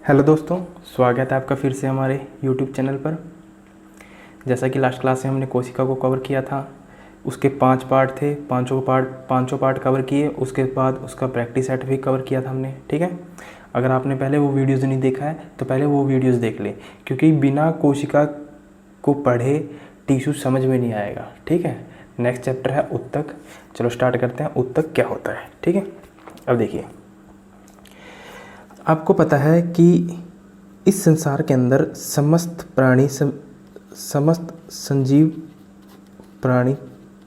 Hello दोस्तों, स्वागत है आपका फिर से हमारे यूट्यूब चैनल पर। जैसा कि लास्ट क्लास में हमने कोशिका को कवर किया था, उसके 5 पार्ट थे, पांचों पार्ट कवर किए। उसके बाद उसका प्रैक्टिस सेट भी कवर किया था हमने, ठीक है। अगर आपने पहले वो वीडियोज़ नहीं देखा है तो पहले वो वीडियोज़ देख लें, क्योंकि बिना कोशिका को पढ़े टिश्यू समझ में नहीं आएगा, ठीक है। नेक्स्ट चैप्टर है उत्तक। चलो स्टार्ट करते हैं, उत्तक क्या होता है, ठीक है। अब देखिए, आपको पता है कि इस संसार के अंदर समस्त संजीव प्राणी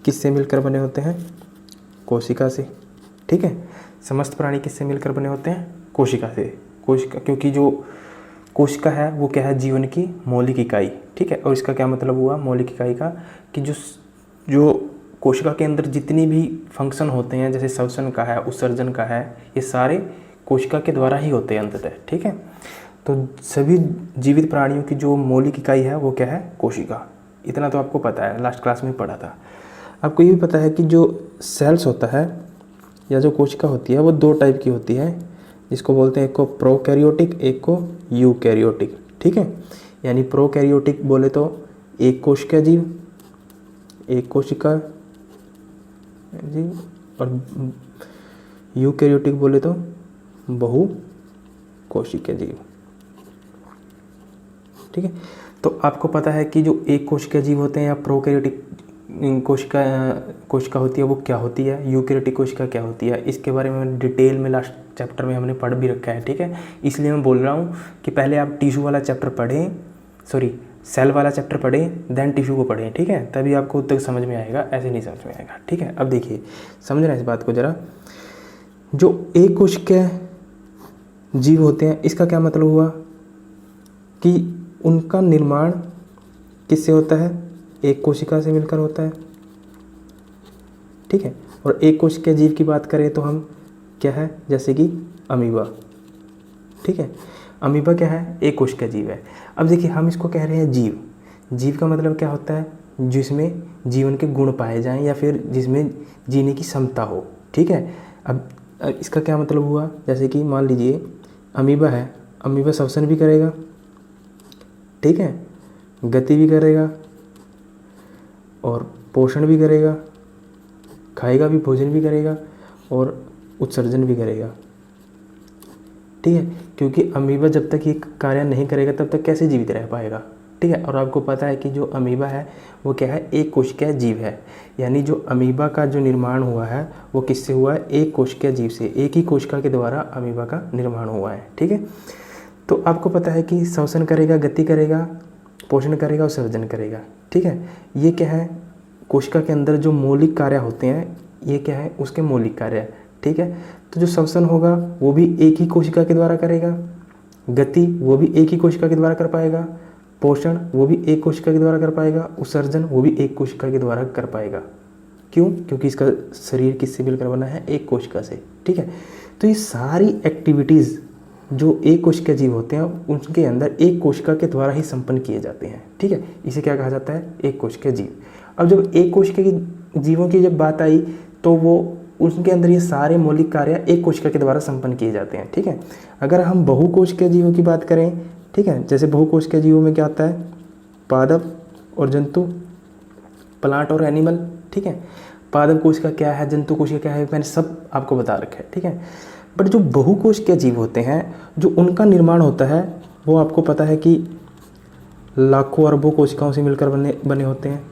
किससे मिलकर बने होते हैं? कोशिका से, ठीक है। समस्त प्राणी किससे मिलकर बने होते हैं? कोशिका से। कोशिका, क्योंकि जो कोशिका है वो क्या है? जीवन की मौलिक इकाई, ठीक है। और इसका क्या मतलब हुआ मौलिक इकाई का? कि जो कोशिका के अंदर जितनी भी फंक्शन होते हैं, जैसे श्वसन का है, उत्सर्जन का है, ये सारे कोशिका के द्वारा ही होते हैं अंततः, ठीक है। तो सभी जीवित प्राणियों की जो मौलिक इकाई है वो क्या है? कोशिका। इतना तो आपको पता है, लास्ट क्लास में पढ़ा था। आपको ये भी पता है कि जो सेल्स होता है या जो कोशिका होती है वो 2 टाइप की होती है, जिसको बोलते हैं एक को प्रोकैरियोटिक, एक को यूकैरियोटिक, ठीक है। यानी प्रोकैरियोटिक बोले तो एक कोशिका जीव, एक कोशिका जीव, और यूकैरियोटिक बोले तो बहु कोशिकीय जीव, ठीक है। तो आपको पता है कि जो एक कोशिकीय जीव होते हैं या प्रोकैरियोटिक कोशिका होती है वो क्या होती है, यूकैरियोटिक कोशिका क्या होती है, इसके बारे में डिटेल में लास्ट चैप्टर में हमने पढ़ भी रखा है, ठीक है। इसलिए मैं बोल रहा हूँ कि पहले आप टिश्यू वाला चैप्टर पढ़ें, सेल वाला चैप्टर पढ़ें, देन टिश्यू को पढ़ें, ठीक है। तभी आपको तक समझ में आएगा, ऐसे नहीं समझ में आएगा, ठीक है। अब देखिए, समझना इस बात को ज़रा। जो एक कोशिकीय जीव होते हैं, इसका क्या मतलब हुआ कि उनका निर्माण किससे होता है? एक कोशिका से मिलकर होता है, ठीक है। और एक कोशिकीय जीव की बात करें तो हम क्या है? जैसे कि अमीबा, ठीक है। अमीबा क्या है? एक कोशिकीय जीव है। अब देखिए, हम इसको कह रहे हैं जीव। जीव का मतलब क्या होता है? जिसमें जीवन के गुण पाए जाएं या फिर जिसमें जीने की क्षमता हो, ठीक है। अब इसका क्या मतलब हुआ? जैसे कि मान लीजिए अमीबा है, अमीबा श्वसन भी करेगा, ठीक है, गति भी करेगा और पोषण भी करेगा, खाएगा भी, भोजन भी करेगा और उत्सर्जन भी करेगा, ठीक है। क्योंकि अमीबा जब तक ये कार्य नहीं करेगा तब तक कैसे जीवित रह पाएगा, ठीक है। और आपको पता है कि जो अमीबा है वो क्या है? एक कोशिकीय जीव है। यानी जो अमीबा का जो निर्माण हुआ है वो किससे हुआ है? एक कोशिकीय जीव से। एक ही कोशिका के द्वारा अमीबा का निर्माण हुआ है, ठीक है। तो आपको पता है कि श्वसन करेगा, गति करेगा, पोषण करेगा और सर्जन करेगा, ठीक है। ये क्या है? कोशिका के अंदर जो मौलिक कार्य होते हैं, ये क्या है? उसके मौलिक कार्य, ठीक है। तो जो श्वसन होगा वो भी एक ही कोशिका के द्वारा करेगा, गति वो भी एक ही कोशिका के द्वारा कर पाएगा, पोषण वो भी एक कोशिका के द्वारा कर पाएगा, उत्सर्जन वो भी एक कोशिका के द्वारा कर पाएगा। क्यों? क्योंकि इसका शरीर किससे मिलकर बना है? एक कोशिका से, ठीक है। तो ये सारी एक्टिविटीज़ जो एक कोशिका जीव होते हैं उनके अंदर एक कोशिका के द्वारा ही संपन्न किए जाते हैं, ठीक है। इसे क्या कहा जाता है? एक कोशिका जीव। अब जब एक कोशिका की जीवों की जब बात आई तो वो उनके अंदर ये सारे मौलिक कार्य एक कोशिका के द्वारा संपन्न किए जाते हैं, ठीक है। अगर हम बहुकोशिकीय जीवों की बात करें, ठीक है, जैसे बहुकोशिकीय जीवों में क्या आता है? पादप और जंतु, प्लांट और एनिमल, ठीक है। पादप कोशिका क्या है, जंतु कोशिका क्या है, मैंने सब आपको बता रखा है, ठीक है। बट जो बहुकोशिकीय जीव होते हैं, जो उनका निर्माण होता है वो आपको पता है कि लाखों अरबों कोशिकाओं से मिलकर बने होते हैं।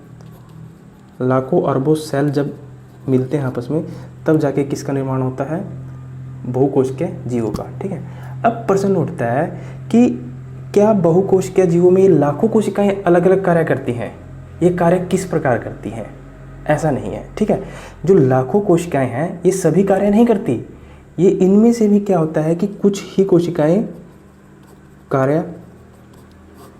लाखों अरबों सेल जब मिलते हैं आपस में तब जाके किसका निर्माण होता है? बहुकोशिकीय जीवों का, ठीक है। अब प्रश्न उठता है कि क्या बहुकोशिकीय जीवों में लाखों कोशिकाएं अलग अलग कार्य करती हैं? ये कार्य किस प्रकार करती हैं? ऐसा नहीं है, ठीक है। जो लाखों कोशिकाएं हैं ये सभी कार्य नहीं करती। ये इनमें से भी क्या होता है कि कुछ ही कोशिकाएं कार्य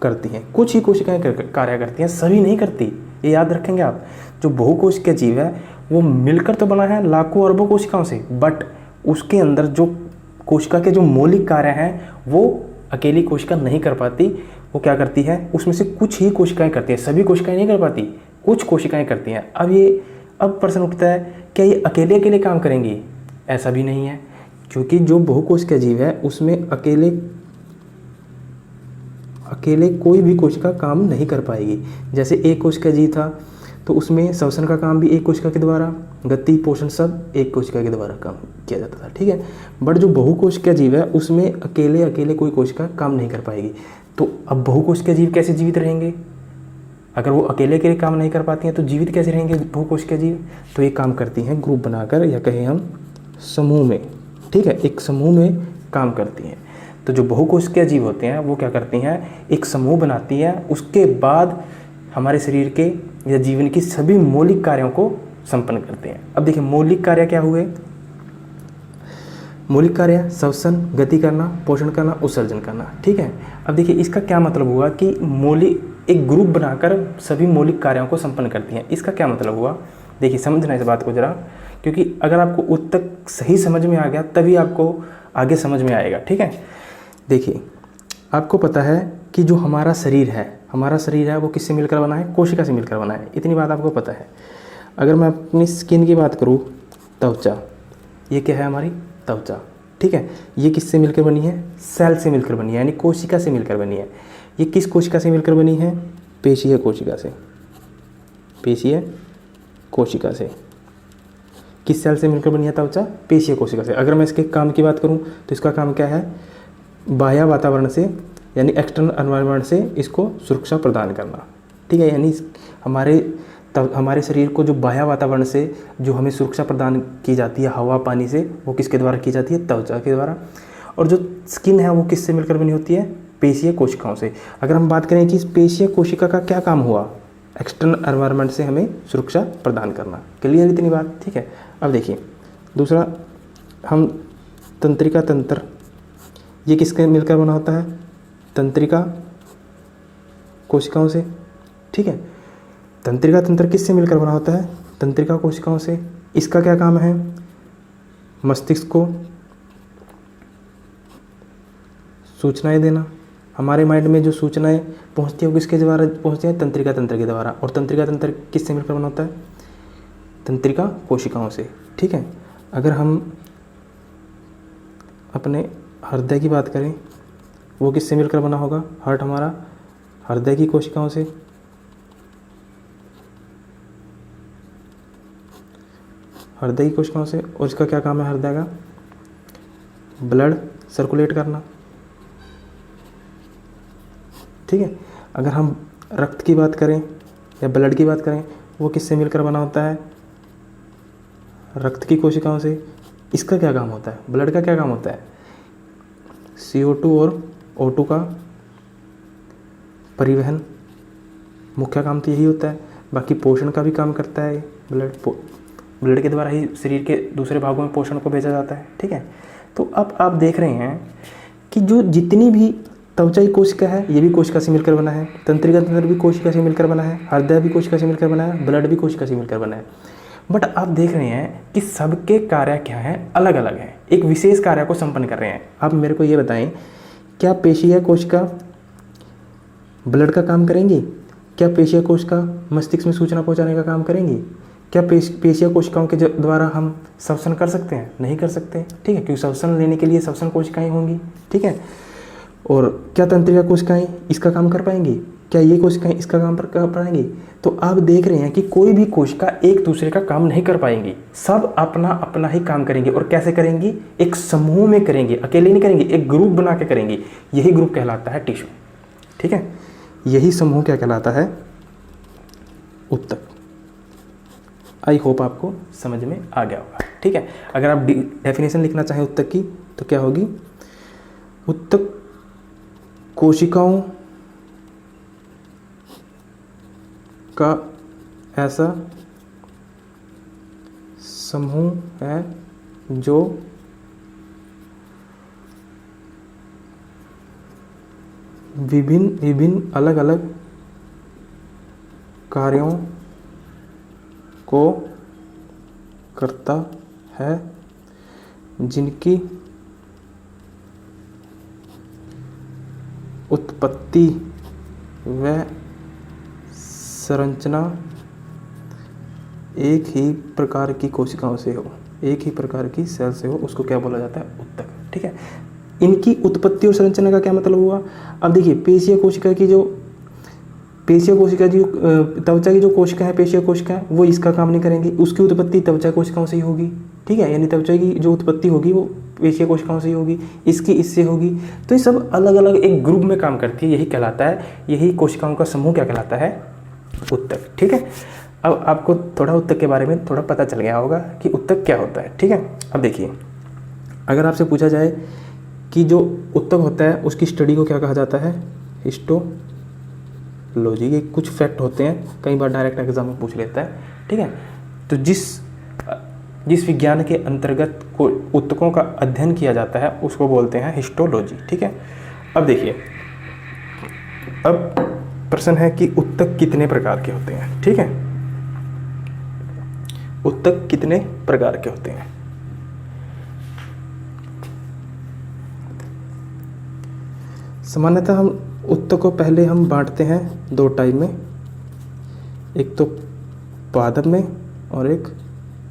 करती हैं, कुछ ही कोशिकाएं कार्य करती हैं, सभी नहीं करती। ये याद रखेंगे आप। जो बहुकोशिकीय जीव है वो मिलकर तो बना है लाखों अरबों कोशिकाओं से, बट उसके अंदर जो कोशिका के जो मौलिक कार्य हैं वो अकेली कोशिका नहीं कर पाती। वो क्या करती है? उसमें से कुछ ही कोशिकाएं करती हैं, सभी कोशिकाएं नहीं कर पाती, कुछ कोशिकाएं करती हैं। अब प्रश्न उठता है, क्या ये अकेले अकेले काम करेंगी? ऐसा भी नहीं है, क्योंकि जो बहुकोशिकीय जीव है उसमें अकेले अकेले कोई भी कोशिका काम नहीं कर पाएगी। जैसे एक कोशिका जीव था तो उसमें श्वसन का काम भी एक कोशिका के द्वारा, गति पोषण सब एक कोशिका के द्वारा काम किया जाता था, ठीक है। बट जो बहुकोशिका जीव है उसमें अकेले अकेले कोई कोशिका काम नहीं कर पाएगी। तो अब बहुकोशिका जीव कैसे जीवित रहेंगे? अगर वो अकेले अकेले काम नहीं कर पाती हैं तो जीवित कैसे रहेंगे बहुकोशिका जीव? तो ये काम करती हैं ग्रुप बनाकर, या कहें हम समूह में, ठीक है, एक समूह में काम करती हैं। तो जो बहुकोशिकीय जीव होते हैं वो क्या करती हैं, एक समूह बनाती हैं, उसके बाद हमारे शरीर के या जीवन की सभी मौलिक कार्यों को संपन्न करते हैं। अब देखिए मौलिक कार्य क्या हुए? मौलिक कार्य श्वसन, गति करना, पोषण करना, उत्सर्जन करना, ठीक है। अब देखिए इसका क्या मतलब हुआ कि मौलिक एक ग्रुप बनाकर सभी मौलिक कार्यों को संपन्न करती हैं। इसका क्या मतलब हुआ? देखिए समझना इस बात को जरा, क्योंकि अगर आपको उत्तर सही समझ में आ गया तभी आपको आगे समझ में आएगा, ठीक है। देखिए आपको पता है कि जो हमारा शरीर है वो किससे मिलकर बना है? कोशिका से मिलकर बना है, इतनी बात आपको पता है। अगर मैं अपनी स्किन की बात करूँ, त्वचा, ये क्या है हमारी त्वचा, ठीक है। ये किससे मिलकर बनी है? सेल से मिलकर बनी है, यानी कोशिका से मिलकर बनी है। ये किस कोशिका से मिलकर बनी है? पेशीय कोशिका से। पेशीय कोशिका से। किस सेल से मिलकर बनी है त्वचा? पेशीय कोशिका से। अगर मैं इसके काम की बात करूं तो इसका काम क्या है? बाह्य वातावरण से, यानी एक्सटर्नल एनवायरनमेंट से इसको सुरक्षा प्रदान करना, ठीक है। यानी हमारे शरीर को जो बाह्य वातावरण से जो हमें सुरक्षा प्रदान की जाती है हवा पानी से, वो किसके द्वारा की जाती है? त्वचा के द्वारा। और जो स्किन है वो किससे मिलकर बनी होती है? पेशीय कोशिकाओं से। अगर हम बात करें कि इस पेशीय कोशिका का क्या काम हुआ? एक्सटर्नल एनवायरनमेंट से हमें सुरक्षा प्रदान करना। क्लियर इतनी बात, ठीक है। अब देखिए दूसरा, हम तंत्रिका तंत्र, ये किसके मिलकर बना होता है? तंत्रिका कोशिकाओं से, ठीक है। तंत्रिका तंत्र किससे मिलकर बना होता है? तंत्रिका कोशिकाओं से। इसका क्या काम है? मस्तिष्क को सूचनाएं देना। हमारे माइंड में जो सूचनाएं पहुंचती है वो किसके द्वारा पहुंचती है? तंत्रिका तंत्र के द्वारा। और तंत्रिका तंत्र किससे मिलकर बना होता है? तंत्रिका कोशिकाओं से, ठीक है। अगर हम अपने हृदय की बात करें, वो किससे मिलकर बना होगा? हार्ट हमारा हृदय की कोशिकाओं से। हृदय की कोशिकाओं से। और इसका क्या काम है हृदय का? ब्लड सर्कुलेट करना, ठीक है। अगर हम रक्त की बात करें या ब्लड की बात करें, वो किससे मिलकर बना होता है? रक्त की कोशिकाओं से। इसका क्या काम होता है? ब्लड का क्या काम होता है? CO2 और O2 का परिवहन, मुख्य काम तो यही होता है। बाकी पोषण का भी काम करता है ब्लड के द्वारा ही शरीर के दूसरे भागों में पोषण को भेजा जाता है, ठीक है। तो अब आप देख रहे हैं कि जो जितनी भी त्वचाई कोशिका है ये भी कोशिका से मिलकर बना है, तंत्रिका तंत्र भी कोशिका से मिलकर बना है, हृदय भी कोशिका से मिलकर बना है, ब्लड भी कोशिका से मिलकर बना है। बट आप देख रहे हैं कि सबके कार्य क्या हैं? अलग अलग हैं, एक विशेष कार्य को संपन्न कर रहे हैं। आप मेरे को ये बताएं, क्या पेशीय कोशिका ब्लड का काम करेंगी? क्या पेशीय कोशिका मस्तिष्क में सूचना पहुंचाने का काम करेंगी? क्या पेशीय कोशिकाओं के द्वारा हम श्वसन कर सकते हैं? नहीं कर सकते, ठीक है, क्योंकि श्वसन लेने के लिए श्वसन कोशिकाएं होंगी, ठीक है। और क्या तंत्रिका कोशिकाएं इसका काम कर पाएंगी? क्या ये कोशिकाएं इसका काम कर पाएंगी? तो आप देख रहे हैं कि कोई भी कोशिका एक दूसरे का काम नहीं कर पाएंगी, सब अपना अपना ही काम करेंगी। और कैसे करेंगी? एक समूह में करेंगी, अकेले नहीं करेंगी, एक ग्रुप बना के करेंगी। यही ग्रुप कहलाता है टिश्यू, ठीक है। यही समूह क्या कहलाता है? उत्तक। आई होप आपको समझ में आ गया होगा, ठीक है। अगर आप डेफिनेशन लिखना चाहें उत्तक की तो क्या होगी? उत्तक कोशिकाओं का ऐसा समूह है जो विभिन्न अलग अलग कार्यों को करता है, जिनकी उत्पत्ति व संरचना एक ही प्रकार की कोशिकाओं से हो, एक ही प्रकार की सेल से हो, उसको क्या बोला जाता है? उत्तक, ठीक है। इनकी उत्पत्ति और संरचना का क्या मतलब हुआ। अब देखिए पेशीय कोशिका की जो त्वचा की जो कोशिका है, पेशीय कोशिका है, वो इसका काम नहीं करेंगी, उसकी उत्पत्ति त्वचा कोशिकाओं से ही होगी, ठीक है, यानी त्वचा की जो उत्पत्ति होगी वो पेशीय कोशिकाओं से ही होगी, इसकी इससे होगी। तो ये सब अलग अलग एक ग्रुप में काम करती है, यही कहलाता है, यही कोशिकाओं का समूह क्या कहलाता है, उत्तक, ठीक है। अब आपको थोड़ा उत्तक के बारे में थोड़ा पता चल गया होगा कि उत्तक क्या होता है, ठीक है। अब देखिए अगर आपसे पूछा जाए कि जो उत्तक होता है उसकी स्टडी को क्या कहा जाता है, हिस्टोलॉजी के कुछ फैक्ट होते हैं, कई बार डायरेक्ट एग्जाम में पूछ लेता है, ठीक है। तो जिस विज्ञान के अंतर्गत को उत्तकों का अध्ययन किया जाता है उसको बोलते हैं हिस्टोलॉजी, ठीक है। अब देखिए अब प्रश्न है कि उत्तक कितने प्रकार के होते हैं, ठीक है। उत्तक कितने प्रकार के होते हैं। सामान्यतः हम उत्तक को पहले हम बांटते हैं दो टाइप में, एक तो पादप में और एक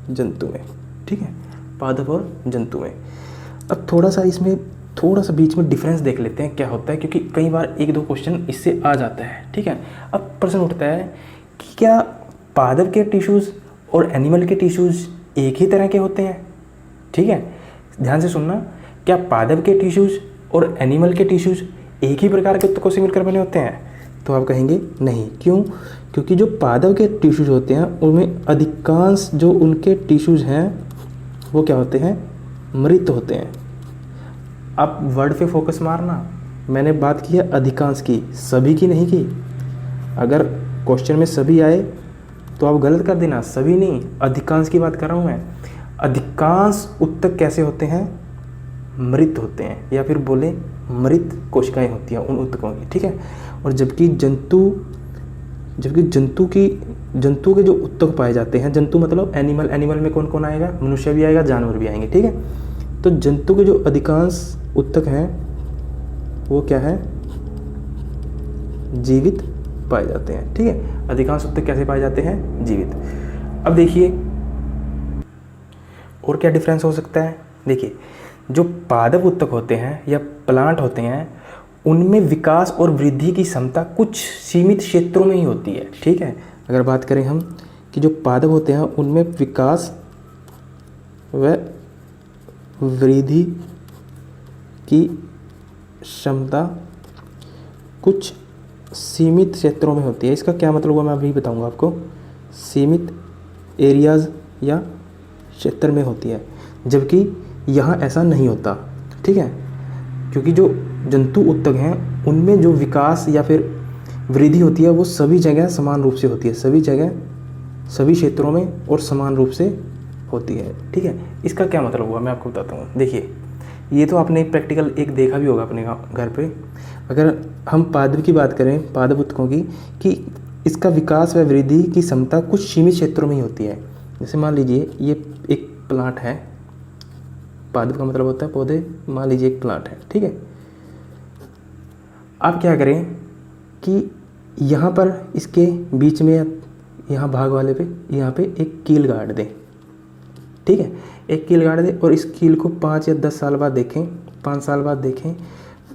जंतु में, ठीक है, पादप और जंतु में। अब थोड़ा सा बीच में डिफरेंस देख लेते हैं क्या होता है, क्योंकि कई बार एक दो क्वेश्चन इससे आ जाता है, ठीक है। अब प्रश्न उठता है कि क्या पादप के टिश्यूज़ और एनिमल के टिश्यूज़ एक ही तरह के होते हैं, ठीक है, ध्यान से सुनना। क्या पादप के टिश्यूज़ और एनिमल के टिश्यूज़ एक ही प्रकार के उत्तकों से मिलकर बने होते हैं, तो आप कहेंगे नहीं। क्यों? क्योंकि जो पादप के टिश्यूज़ होते हैं उनमें अधिकांश जो उनके टिश्यूज़ हैं वो क्या होते हैं, मृत होते हैं। आप वर्ड पे फोकस मारना, मैंने बात की है अधिकांश की, सभी की नहीं की। अगर क्वेश्चन में सभी आए तो आप गलत कर देना, सभी नहीं, अधिकांश की बात कर रहा हूँ मैं। अधिकांश उत्तक कैसे होते हैं, मृत होते हैं, या फिर बोले मृत कोशिकाएं होती हैं उन उत्तकों की, ठीक है। और जबकि जंतु के जो उत्तक पाए जाते हैं, जंतु मतलब एनिमल में कौन कौन आएगा, मनुष्य भी आएगा, जानवर भी आएंगे, ठीक है। तो जंतु के जो अधिकांश उत्तक हैं वो क्या है, जीवित पाए जाते हैं, ठीक है। अधिकांश उत्तक कैसे पाए जाते हैं, जीवित। अब देखिए और क्या डिफरेंस हो सकता है। देखिए जो पादप उत्तक होते हैं या प्लांट होते हैं उनमें विकास और वृद्धि की क्षमता कुछ सीमित क्षेत्रों में ही होती है, ठीक है। अगर बात करें हम कि जो पादप होते हैं उनमें विकास व वृद्धि की क्षमता कुछ सीमित क्षेत्रों में होती है। इसका क्या मतलब हुआ मैं अभी बताऊंगा आपको। सीमित एरियाज़ या क्षेत्र में होती है, जबकि यहाँ ऐसा नहीं होता, ठीक है। क्योंकि जो जंतु उत्तक हैं उनमें जो विकास या फिर वृद्धि होती है वो सभी जगह समान रूप से होती है, सभी जगह सभी क्षेत्रों में और समान रूप से होती है, ठीक है। इसका क्या मतलब हुआ मैं आपको बताता हूँ। देखिए ये तो आपने प्रैक्टिकल एक देखा भी होगा अपने घर पे। अगर हम पादप की बात करें, पादप उत्तकों की, कि इसका विकास व वृद्धि की क्षमता कुछ सीमित क्षेत्रों में ही होती है। जैसे मान लीजिए ये एक प्लांट है, पादप का मतलब होता है पौधे, मान लीजिए एक प्लांट है, ठीक है। आप क्या करें कि यहाँ पर इसके बीच में यहाँ भाग वाले पे यहाँ पे एक कील गाड़ दें, ठीक है, एक कील गाड़ दें और इस कील को 5 या 10 साल बाद देखें, 5 साल बाद देखें।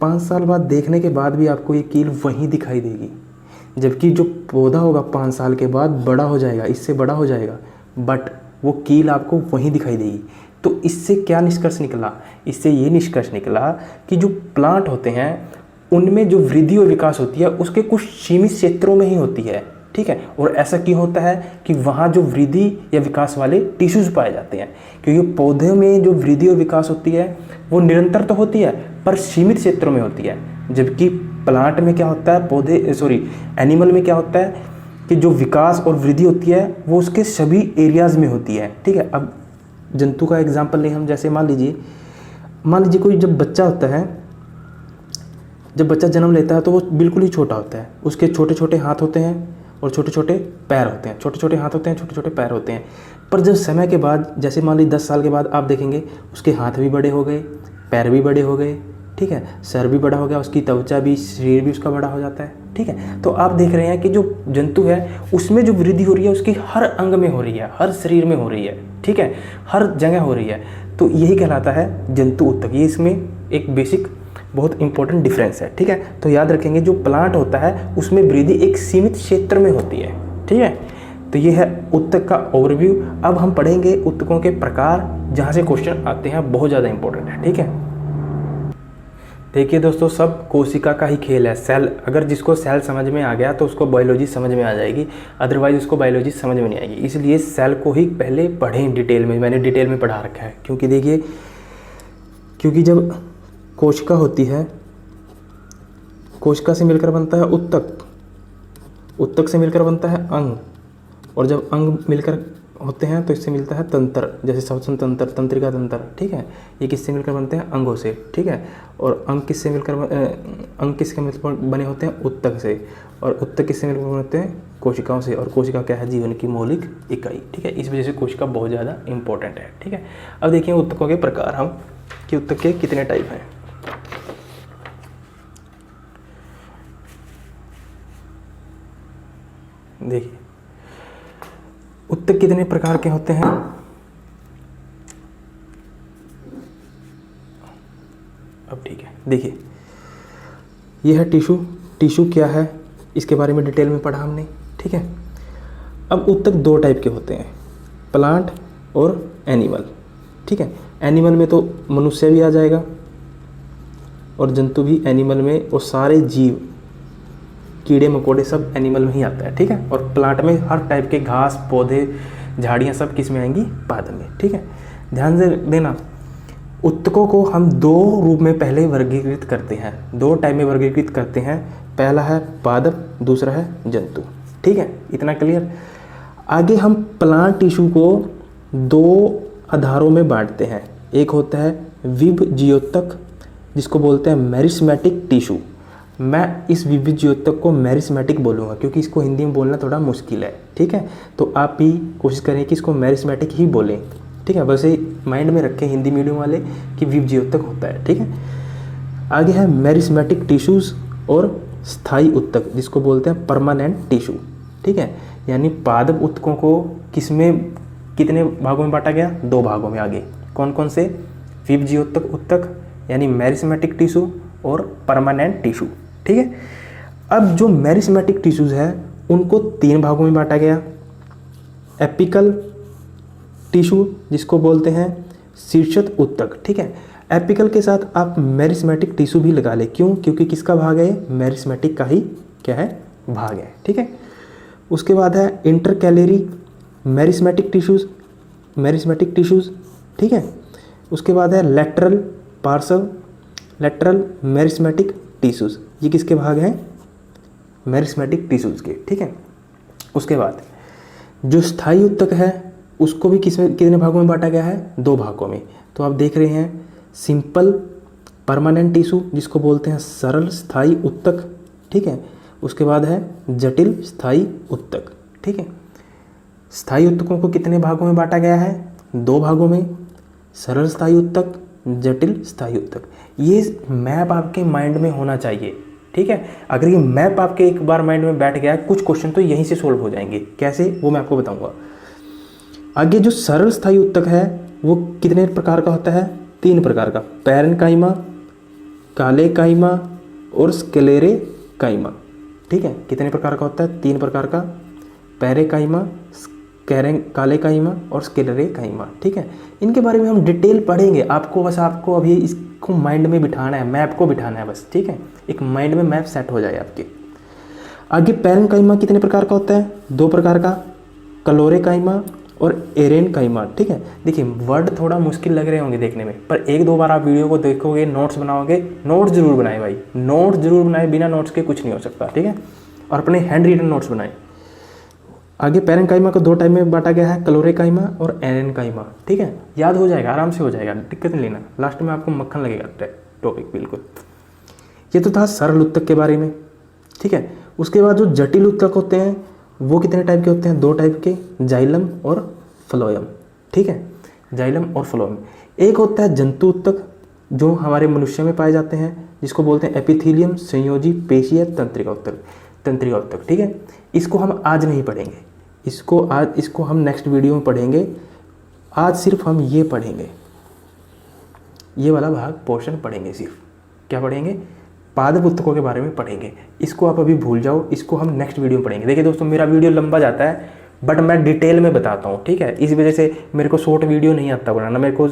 5 साल बाद देखने के बाद भी आपको ये कील वहीं दिखाई देगी, जबकि जो पौधा होगा 5 साल के बाद बड़ा हो जाएगा, इससे बड़ा हो जाएगा, बट वो कील आपको वहीं दिखाई देगी। तो इससे क्या निष्कर्ष निकला, इससे ये निष्कर्ष निकला कि जो प्लांट होते हैं उनमें जो वृद्धि और विकास होती है उसके कुछ सीमित क्षेत्रों में ही होती है, ठीक है। और ऐसा क्यों होता है कि वहाँ जो वृद्धि या विकास वाले टिश्यूज़ पाए जाते हैं, क्योंकि पौधे में जो वृद्धि और विकास होती है वो निरंतर तो होती है पर सीमित क्षेत्रों में होती है, जबकि प्लांट में क्या होता है, एनिमल में क्या होता है कि जो विकास और वृद्धि होती है वो उसके सभी एरियाज़ में होती है, ठीक है। अब जंतु का एग्जाम्पल लें हम, जैसे मान लीजिए कोई जब बच्चा होता है, जब बच्चा जन्म लेता है तो वो बिल्कुल ही छोटा होता है, उसके छोटे छोटे हाथ होते हैं और छोटे छोटे पैर होते हैं, छोटे छोटे हाथ होते हैं, छोटे छोटे पैर होते हैं। पर जब समय के बाद, जैसे मान लीजिए 10 साल के बाद आप देखेंगे उसके हाथ भी बड़े हो गए, पैर भी बड़े हो गए, ठीक है, सर भी बड़ा हो गया, उसकी त्वचा भी, शरीर भी उसका बड़ा हो जाता है, ठीक है। तो आप देख रहे हैं कि जो जंतु है उसमें जो वृद्धि हो रही है उसकी हर अंग में हो रही है, हर शरीर में हो रही है, ठीक है, हर जगह हो रही है। तो यही कहलाता है जंतु उत्तक। ये इसमें एक बेसिक बहुत इंपॉर्टेंट डिफरेंस है, ठीक है। तो याद रखेंगे जो प्लांट होता है उसमें वृद्धि एक सीमित क्षेत्र में होती है, ठीक है। तो ये है उत्तक का ओवरव्यू। अब हम पढ़ेंगे उत्तकों के प्रकार, जहाँ से क्वेश्चन आते हैं, बहुत ज़्यादा इंपॉर्टेंट है, ठीक है। देखिए दोस्तों, सब कोशिका का ही खेल है। सेल, अगर जिसको सेल समझ में आ गया तो उसको बायोलॉजी समझ में आ जाएगी, अदरवाइज उसको बायोलॉजी समझ में नहीं आएगी। इसलिए सेल को ही पहले पढ़ें डिटेल में, मैंने डिटेल में पढ़ा रखा है। क्योंकि देखिए, क्योंकि जब कोशिका होती है, कोशिका से मिलकर बनता है उत्तक, उत्तक से मिलकर बनता है अंग, और जब अंग मिलकर होते हैं तो इससे मिलता है तंत्र, जैसे श्वसन तंत्र, तंत्रिका तंत्र, ठीक है। ये किससे मिलकर बनते हैं? अंगों से, ठीक है। और अंग किससे मिलकर अंग किसके मिलकर बने होते हैं? उत्तक से। और उत्तक किससे मिलकर बने होते हैं? कोशिकाओं से। और कोशिका क्या है? जीवन की मौलिक इकाई, ठीक है। इस वजह से कोशिका बहुत ज़्यादा इंपॉर्टेंट है, ठीक है। अब देखिए उत्तकों के प्रकार हम, कि उत्तक के कितने टाइप हैं। देखिए उत्तक कितने प्रकार के होते हैं। अब ठीक है, देखिए यह है टिश्यू। टिश्यू क्या है इसके बारे में डिटेल में पढ़ा हमने, ठीक है। अब उत्तक दो टाइप के होते हैं, प्लांट और एनिमल, ठीक है। एनिमल में तो मनुष्य भी आ जाएगा और जंतु भी एनिमल में, और सारे जीव, कीड़े मकोड़े सब एनिमल में ही आता है, ठीक है। और प्लांट में हर टाइप के घास, पौधे, झाड़ियाँ सब किस में आएंगी? पादप में, ठीक है। ध्यान से देना, उत्तकों को हम दो रूप में पहले वर्गीकृत करते हैं, दो टाइप में वर्गीकृत करते हैं। पहला है पादप, दूसरा है जंतु, ठीक है। इतना क्लियर। आगे हम प्लांट टिश्यू को दो आधारों में बांटते हैं। एक होता है विभज्योतक, जिसको बोलते हैं मेरिस्मेटिक टिश्यू। मैं इस विभज्योतक को मेरिस्मेटिक बोलूँगा क्योंकि इसको हिंदी में बोलना थोड़ा मुश्किल है, ठीक है। तो आप भी कोशिश करें कि इसको मेरिस्मेटिक ही बोलें, ठीक है। वैसे माइंड में रखें हिंदी मीडियम वाले कि विभज्योतक होता है, ठीक है। आगे है मेरिस्मेटिक टिश्यूज़ और स्थायी उत्तक, जिसको बोलते हैं परमानेंट टिश्यू, ठीक है। यानी पादप उत्तकों को किसमें, कितने भागों में बांटा गया? दो भागों में। आगे कौन कौन से? विभज्योतक उत्तक यानी मेरिस्मेटिक टिश्यू और परमानेंट टिश्यू, ठीक है। अब जो मेरिस्मेटिक टिश्यूज है उनको तीन भागों में बांटा गया। एपिकल टिश्यू, जिसको बोलते हैं शीर्षत उत्तक, ठीक है। एपिकल के साथ आप मेरिस्मेटिक टिश्यू भी लगा ले, क्यों? क्योंकि किसका भाग है? मेरिस्मेटिक का ही क्या है? भाग है, ठीक है। उसके बाद है इंटरकैलरी मेरिस्मेटिक टिश्यूज, ठीक है। उसके बाद है लेटरल पार्श्व, लेटरल मेरिस्मेटिक टिश्यूज, ये किसके भाग हैं? मेरिस्मेटिक टिश्यूज के, ठीक है। उसके बाद जो स्थायी उत्तक है उसको भी कितने भागों में बांटा गया है? दो भागों में। तो आप देख रहे हैं सिंपल परमानेंट टिश्यू, जिसको बोलते हैं सरल स्थायी उत्तक, ठीक है। उसके बाद है जटिल स्थायी उत्तक, ठीक है। स्थायी उत्तकों को कितने भागों में बांटा गया है? दो भागों में, सरल स्थायी उत्तक, जटिल स्थायी उत्तक। ये मैप आपके माइंड में होना चाहिए, ठीक है। अगर ये मैप आपके एक बार माइंड में बैठ गया, कुछ क्वेश्चन तो यहीं से सोल्व हो जाएंगे। कैसे, वो मैं आपको बताऊंगा। आगे जो सरल स्थायी उत्तक है वो कितने प्रकार का होता है? तीन प्रकार का, पैरेन्काइमा, काले काइमा और स्क्लेरे काइमा, ठीक है। कितने प्रकार का होता है? तीन प्रकार का, पैरेकाइमा, काले काइमा और स्क्लेरे काइमा, ठीक है। इनके बारे में हम डिटेल पढ़ेंगे। आपको बस, आपको अभी इसको माइंड में बिठाना है, मैप को बिठाना है बस, ठीक है। एक माइंड में मैप सेट हो जाए आपके। आगे पैरेन्काइमा कितने प्रकार का होता है? दो प्रकार का, क्लोरेकाइमा और एरेनकाइमा, ठीक है। देखिए वर्ड थोड़ा मुश्किल लग रहे होंगे देखने में, पर एक दो बार आप वीडियो को देखोगे, नोट्स बनाओगे, नोट्स जरूर बनाए भाई, नोट्स जरूर बनाए, बिना नोट्स के कुछ नहीं हो सकता, ठीक है। और अपने हैंड रिटन नोट्स बनाए। आगे पैरेन्काइमा को दो टाइप में बांटा गया है, क्लोरेकाइमा और एरेनकाइमा, ठीक है। याद हो जाएगा, आराम से हो जाएगा, दिक्कत नहीं लेना, लास्ट में आपको मक्खन लगेगा टॉपिक बिल्कुल। ये तो था सरल उत्तक के बारे में, ठीक है। उसके बाद जो जटिल उत्तक होते हैं वो कितने टाइप के होते हैं? दो टाइप के, जाइलम और फ्लोएम, ठीक है। जाइलम और फ्लोएम। एक होता है जंतु उत्तक, जो हमारे मनुष्य में पाए जाते हैं, जिसको बोलते हैं एपिथीलियम, संयोजी, पेशीय, तंत्रिका उत्तक, ठीक है। इसको हम आज नहीं पढ़ेंगे, इसको हम नेक्स्ट वीडियो में पढ़ेंगे। आज सिर्फ हम ये पढ़ेंगे, ये वाला भाग पोर्शन पढ़ेंगे। सिर्फ क्या पढ़ेंगे? पादप उत्तकों के बारे में पढ़ेंगे। इसको आप अभी भूल जाओ, इसको हम नेक्स्ट वीडियो में पढ़ेंगे। देखिए दोस्तों, मेरा वीडियो लंबा जाता है बट मैं डिटेल में बताता हूँ, ठीक है। इस वजह से मेरे को शॉर्ट वीडियो नहीं आता बनाना, मेरे को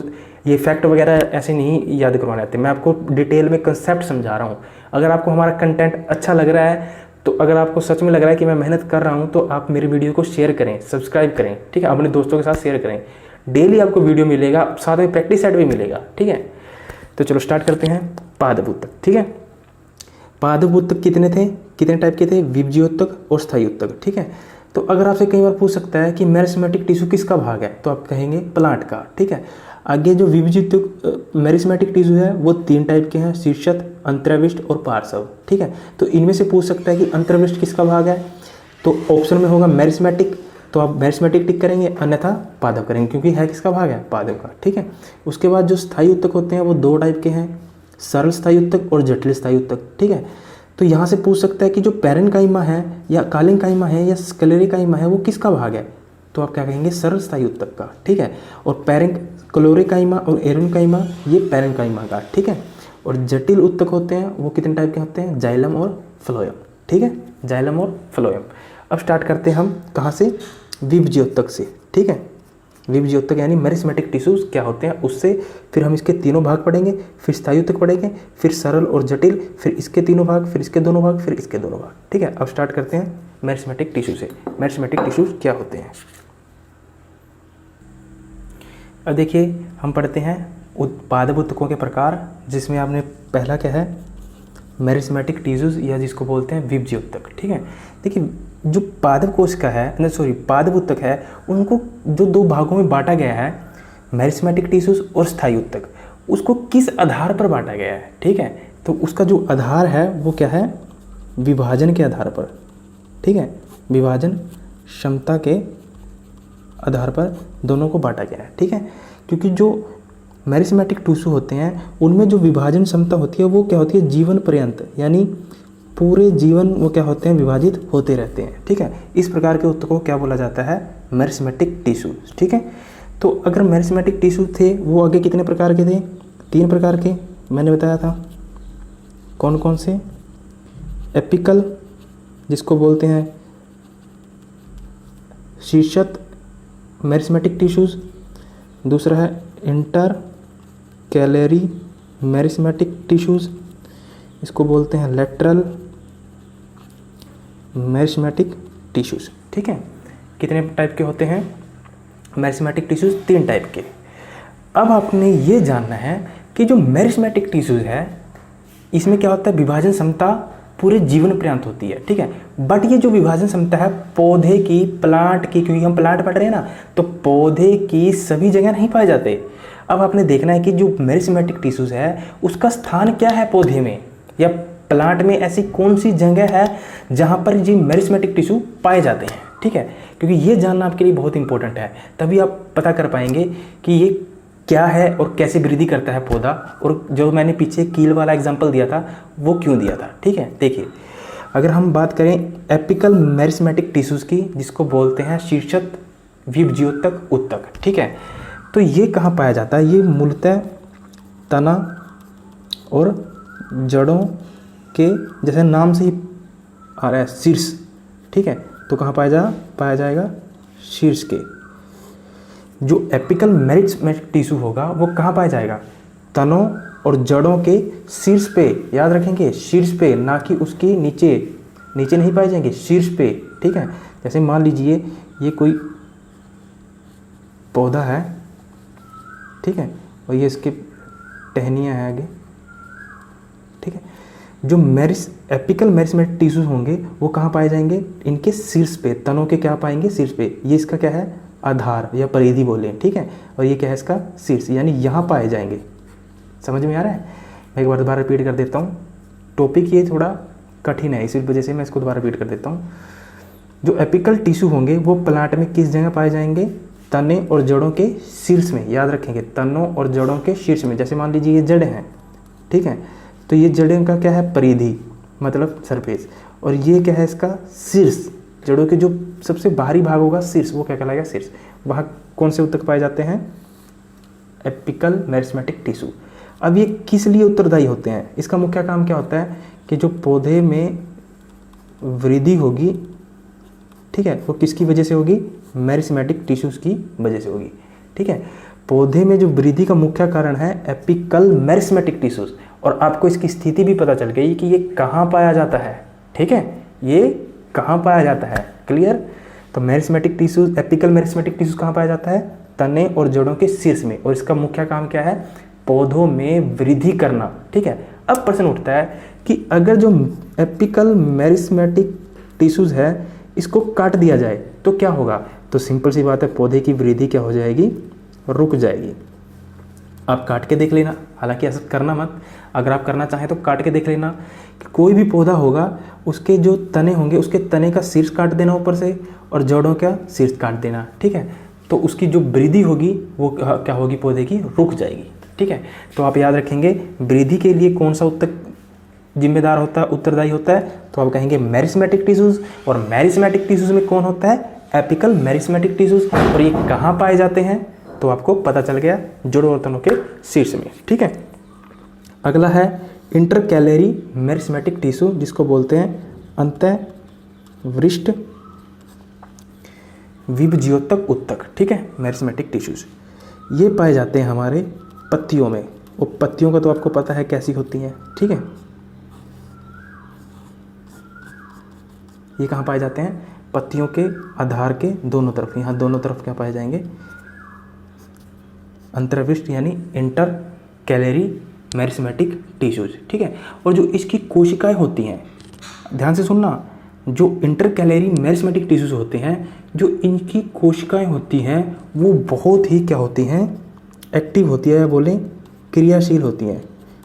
ये फैक्ट वगैरह ऐसे नहीं याद करवाने आते। मैं आपको डिटेल में कंसेप्ट समझा रहा हूँ। अगर आपको हमारा कंटेंट अच्छा लग रहा है, तो अगर आपको सच में लग रहा है कि मैं मेहनत कर रहा हूँ, तो आप मेरे वीडियो को शेयर करें, सब्सक्राइब करें, ठीक है। अपने दोस्तों के साथ शेयर करें। डेली आपको वीडियो मिलेगा, साथ में प्रैक्टिस सेट भी मिलेगा, ठीक है। तो चलो स्टार्ट करते हैं। पादप उत्तक, ठीक है। पादप उत्तक कितने थे, कितने टाइप के थे? विभज्योत्तक और स्थायी उत्तक, ठीक है। तो अगर आपसे कई बार पूछ सकता है कि मेरिस्मेटिक टिश्यू किसका भाग है, तो आप कहेंगे प्लांट का, ठीक है। आगे जो विभज्योत्तक मेरिस्मेटिक टिश्यू है वो 3 टाइप के हैं, शीर्षत, अंतर्विष्ट और पार्श्व, ठीक है। तो इनमें से पूछ सकता है कि अंतर्विष्ट किसका भाग है, तो ऑप्शन में होगा मेरिस्मेटिक, तो आप मेरिस्मेटिक टिक करेंगे, अन्यथा पादप करेंगे, क्योंकि है किसका भाग है? पादप का, ठीक है। उसके बाद जो स्थायी उत्तक होते हैं वो 2 टाइप के हैं, सरल स्थायी उत्तक और जटिल स्थायी उत्तक, ठीक है। तो यहाँ से पूछ सकता है कि जो पैरेन्काइमा है या कालिंकाइमा है या स्क्लेरेकाइमा है वो किसका भाग है, तो आप क्या कहेंगे? सरल स्थायी उत्तक का, ठीक है। और क्लोरेकाइमा और एरोनकाइमा ये पैरेन्काइमा का, ठीक है। और जटिल उत्तक होते हैं वो कितने टाइप के होते हैं? जाइलम और फ्लोएम, ठीक है। जाइलम और फ्लोएम। अब स्टार्ट करते हैं हम कहाँ से? विभज्योत्तक से, ठीक है। विभज्योत्तक यानी मेरिस्मेटिक टिश्यूज क्या होते हैं उससे, फिर हम इसके तीनों भाग पढ़ेंगे, फिर स्थायी उत्तक पढ़ेंगे, फिर सरल और जटिल, फिर इसके तीनों भाग, फिर इसके दोनों भाग, फिर इसके दोनों भाग, ठीक है। अब स्टार्ट करते हैं मेरिस्मेटिक टिश्यू से। मेरिस्मेटिक टिश्यूज क्या होते हैं? अब देखिए, हम पढ़ते हैं पादप उत्तकों के प्रकार, जिसमें आपने पहला क्या है? मेरिस्मेटिक टिश्यूज या जिसको बोलते हैं विभज्योत्तक, ठीक है। देखिए, जो पादप कोश का है, पादप उत्तक है, उनको जो 2 भागों में बांटा गया है, मेरिस्मेटिक टिश्यूज और स्थायी उत्तक, उसको किस आधार पर बांटा गया है, ठीक है। तो उसका जो आधार है वो क्या है? विभाजन के आधार पर, ठीक है। विभाजन क्षमता के आधार पर दोनों को बांटा गया है, ठीक है। क्योंकि जो मेरिस्मेटिक टिश्यू होते हैं उनमें जो विभाजन क्षमता होती है वो क्या होती है? जीवन पर्यंत, यानी पूरे जीवन वो क्या होते हैं? विभाजित होते रहते हैं, ठीक है। इस प्रकार के उत्तकों को क्या बोला जाता है? मेरिस्मेटिक टिश्यू, ठीक है। तो अगर मेरिस्मेटिक टिश्यू थे वो आगे कितने प्रकार के थे? 3 प्रकार के मैंने बताया था। कौन कौन से? एपिकल, जिसको बोलते हैं शीर्षत मेरिस्मेटिक टिश्यूज। दूसरा है इंटर कैलरी मेरिस्मेटिक टिश्यूज, इसको बोलते हैं लेटरल मेरिस्मेटिक टिश्यूज, ठीक है। कितने टाइप के होते हैं मेरिस्मेटिक टिश्यूज? 3 टाइप के। अब आपने ये जानना है कि जो मेरिस्मेटिक टिश्यूज है इसमें क्या होता है? विभाजन क्षमता पूरे जीवन पर्यंत होती है, ठीक है। बट ये जो विभाजन क्षमता है पौधे की, प्लांट की, क्योंकि हम प्लांट पढ़ रहे हैं ना, तो पौधे की सभी जगह नहीं पाए जाते। अब आपने देखना है कि जो मेरिस्मेटिक टिश्यूज है उसका स्थान क्या है पौधे में या प्लांट में, ऐसी कौन सी जगह है जहां पर ये मेरिस्मेटिक टिश्यू पाए जाते हैं, ठीक है। क्योंकि ये जानना आपके लिए बहुत इंपॉर्टेंट है, तभी आप पता कर पाएंगे कि ये क्या है और कैसे वृद्धि करता है पौधा, और जो मैंने पीछे कील वाला एग्जाम्पल दिया था वो क्यों दिया था, ठीक है। देखिए, अगर हम बात करें एपिकल मेरिस्मेटिक टिश्यूज की, जिसको बोलते हैं शीर्षत विभज्योत्तक उत्तक, ठीक है। तो ये कहाँ पाया जाता है? ये मूलतः तना और जड़ों के, जैसे नाम से ही आ रहा है, शीर्ष, ठीक है। तो कहाँ पाया जाएगा? शीर्ष के। जो एपिकल मेरिस्मेटिक टिश्यू होगा वो कहाँ पाया जाएगा? तनों और जड़ों के शीर्ष पे, याद रखेंगे, शीर्ष पे, ना कि उसके नीचे नहीं पाए जाएंगे, शीर्ष पे, ठीक है। जैसे मान लीजिए ये कोई पौधा है, ठीक है, और ये इसके टहनियाँ हैं आगे, ठीक है। जो एपिकल मेरिस्मेटिक टिश्यूज होंगे वो कहाँ पाए जाएंगे? इनके शीर्ष पे, तनों के क्या पाएंगे? शीर्ष पे। ये इसका क्या है? आधार या परिधि बोले, ठीक है। और ये क्या है? इसका शीर्ष, यानी यहाँ पाए जाएंगे। समझ में आ रहा है? मैं एक बार दोबारा रिपीट कर देता हूँ, टॉपिक ये थोड़ा कठिन है, इसी वजह से मैं इसको दोबारा रिपीट कर देता हूँ। जो एपिकल टिश्यू होंगे वो प्लांट में किस जगह पाए जाएंगे? तने और जड़ों के शीर्ष में, याद रखेंगे, तनों और जड़ों के शीर्ष में। जैसे मान लीजिए ये जड़ें हैं, ठीक है, तो ये जड़ें का क्या है? परिधि, मतलब सरफेस। और ये क्या है? इसका शीर्ष। जड़ों के जो सबसे बाहरी भाग होगा शीर्ष, वो क्या कहलाएगा? शीर्ष। वहाँ कौन से उत्तक पाए जाते हैं? Apical meristematic tissue. अब ये किस लिए उत्तरदायी होते हैं? इसका मुख्य काम क्या होता है कि जो पौधे में वृद्धि होगी, ठीक है, वो किसकी वजह से होगी? मेरिस्मेटिक टिश्यूज़ की वजह से होगी, ठीक है। पौधे में जो वृद्धि का मुख्य कारण है एपिकल मेरिस्मेटिक टिश्यूज़, और आपको इसकी स्थिति भी पता चल गई कि ये कहाँ पाया जाता है, ठीक है, ये कहाँ पाया जाता है, क्लियर। तो meristematic tissues, apical meristematic tissues कहाँ पाया जाता है? तने और जड़ों के शीर्ष में, और इसका मुख्य काम क्या है? पौधों में वृद्धि करना, ठीक है। अब प्रश्न उठता है कि अगर जो एपिकल मेरिस्मेटिक टिश्यूज़ है इसको काट दिया जाए तो क्या होगा? तो सिंपल सी बात है, पौधे की वृद्धि क्या हो जाएगी? रुक जाएगी। आप काट के देख लेना, हालांकि ऐसा करना मत, अगर आप करना चाहें तो काट के देख लेना कि कोई भी पौधा होगा उसके जो तने होंगे उसके तने का शीर्ष काट देना ऊपर से, और जड़ों का शीर्ष काट देना, ठीक है। तो उसकी जो वृद्धि होगी वो क्या होगी? पौधे की रुक जाएगी, ठीक है। तो आप याद रखेंगे वृद्धि के लिए कौन सा जिम्मेदार होता है, उत्तरदायी होता है? तो आप कहेंगे मेरिस्मेटिक टिश्यूज़, और मेरिस्मेटिक टिश्यूज़ में कौन होता है? Apical meristematic tissues. और ये कहाँ पाए जाते हैं? तो आपको पता चल गया, जड़ों और तनों के शीर्ष में, ठीक है। अगला है इंटरकैलरी मेरिस्मेटिक टिश्यू, जिसको बोलते हैं अंतःवृष्ट विभज्योतक उत्तक, ठीक है, मेरिस्मेटिक टिश्यूज़। ये पाए जाते हैं हमारे पत्तियों में, और पत्तियों का तो आपको पता है कैसी होती हैं, ठीक है। ये कहाँ पाए जाते हैं? पत्तियों के आधार के दोनों तरफ, यहाँ दोनों तरफ क्या पाए जाएंगे? अंतर्विष्ट यानी इंटर कैलरी मेरिस्मेटिक टिश्यूज, ठीक है। और जो इसकी कोशिकाएं होती हैं, ध्यान से सुनना, जो इंटर कैलरी मेरिस्मेटिक टिश्यूज होते हैं, जो इनकी कोशिकाएं होती हैं वो बहुत ही क्या होती हैं? एक्टिव होती है, या बोलें क्रियाशील होती हैं।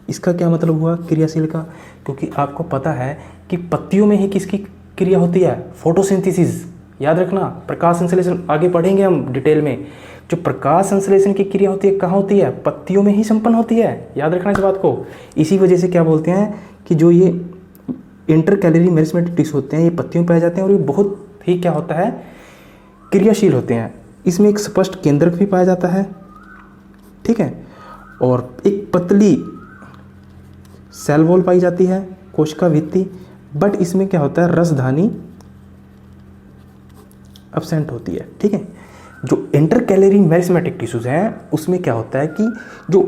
इसका क्या मतलब हुआ क्रियाशील का? क्योंकि आपको पता है कि पत्तियों में ही किसकी क्रिया होती है? फोटोसिंथेसिस। याद रखना, प्रकाश संश्लेषण आगे पढ़ेंगे हम डिटेल में। जो प्रकाश संश्लेषण की क्रिया होती है कहाँ होती है? पत्तियों में ही संपन्न होती है, याद रखना इस बात को। इसी वजह से क्या बोलते हैं कि जो ये इंटर कैलरी मेरिस्मेटिक टिश्यू होते हैं ये पत्तियों में पाए जाते हैं, और ये बहुत ही क्या होता है? क्रियाशील होते हैं। इसमें एक स्पष्ट केंद्रक भी पाया जाता है, ठीक है, और एक पतली सेल वॉल पाई जाती है, कोशिका भित्ति, बट इसमें क्या होता है? रसधानी एब्सेंट होती है, ठीक है। जो इंटर कैलरी मेरिस्मेटिक टिश्यूज हैं उसमें क्या होता है कि जो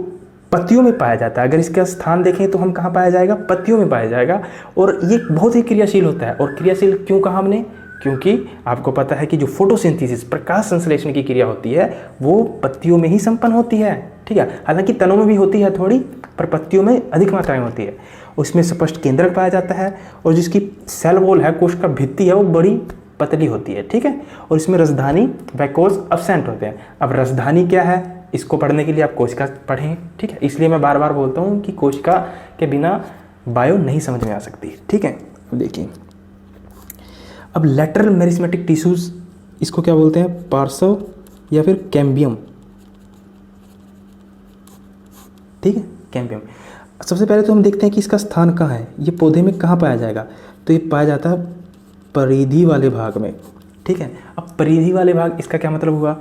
पत्तियों में पाया जाता है, अगर इसका स्थान देखें तो हम कहाँ पाया जाएगा? पत्तियों में पाया जाएगा, और ये बहुत ही क्रियाशील होता है। और क्रियाशील क्यों कहा हमने? क्योंकि आपको पता है कि जो फोटोसिंथेसिस प्रकाश संश्लेषण की क्रिया होती है वो पत्तियों में ही संपन्न होती है, ठीक है। हालांकि तनों में भी होती है थोड़ी, पर पत्तियों में अधिक मात्रा में होती है। उसमें स्पष्ट केंद्रक पाया जाता है, और जिसकी सेल वॉल है, कोशिका भित्ति है, वो बड़ी पतली होती है, ठीक है। और इसमें रसधानी वैकोज एब्सेंट होते हैं। अब रसधानी क्या है? इसको पढ़ने के लिए आप कोशिका पढ़ें, ठीक है। इसलिए मैं बार बार बोलता हूँ कि कोशिका के बिना बायो नहीं समझ में आ सकती, ठीक है। देखिए अब लेटरल मेरिस्मेटिक टिश्यूज, इसको क्या बोलते हैं? पार्श्व या फिर कैम्बियम, ठीक है, कैम्बियम। सबसे पहले तो हम देखते हैं कि इसका स्थान कहाँ है, ये पौधे में कहाँ पाया जाएगा। तो ये पाया जाता है परिधि वाले भाग में, ठीक है। अब परिधि वाले भाग, इसका क्या मतलब हुआ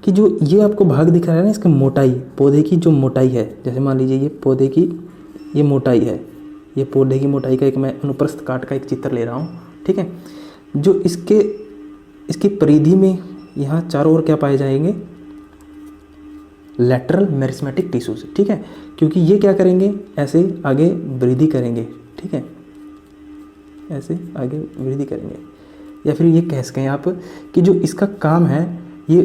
कि जो ये आपको भाग दिख रहा है ना, इसकी मोटाई, पौधे की जो मोटाई है, जैसे मान लीजिए ये पौधे की ये मोटाई है, ये पौधे की मोटाई का एक मैं अनुप्रस्थ काट का एक चित्र ले रहा हूँ, ठीक है। जो इसकी परिधि में यहाँ चारों ओर क्या पाए जाएंगे? लेटरल मेरिस्मेटिक टिश्यूज, ठीक है, क्योंकि ये क्या करेंगे? ऐसे आगे वृद्धि करेंगे, ठीक है, ऐसे आगे वृद्धि करेंगे। या फिर ये कह सकें आप कि जो इसका काम है, ये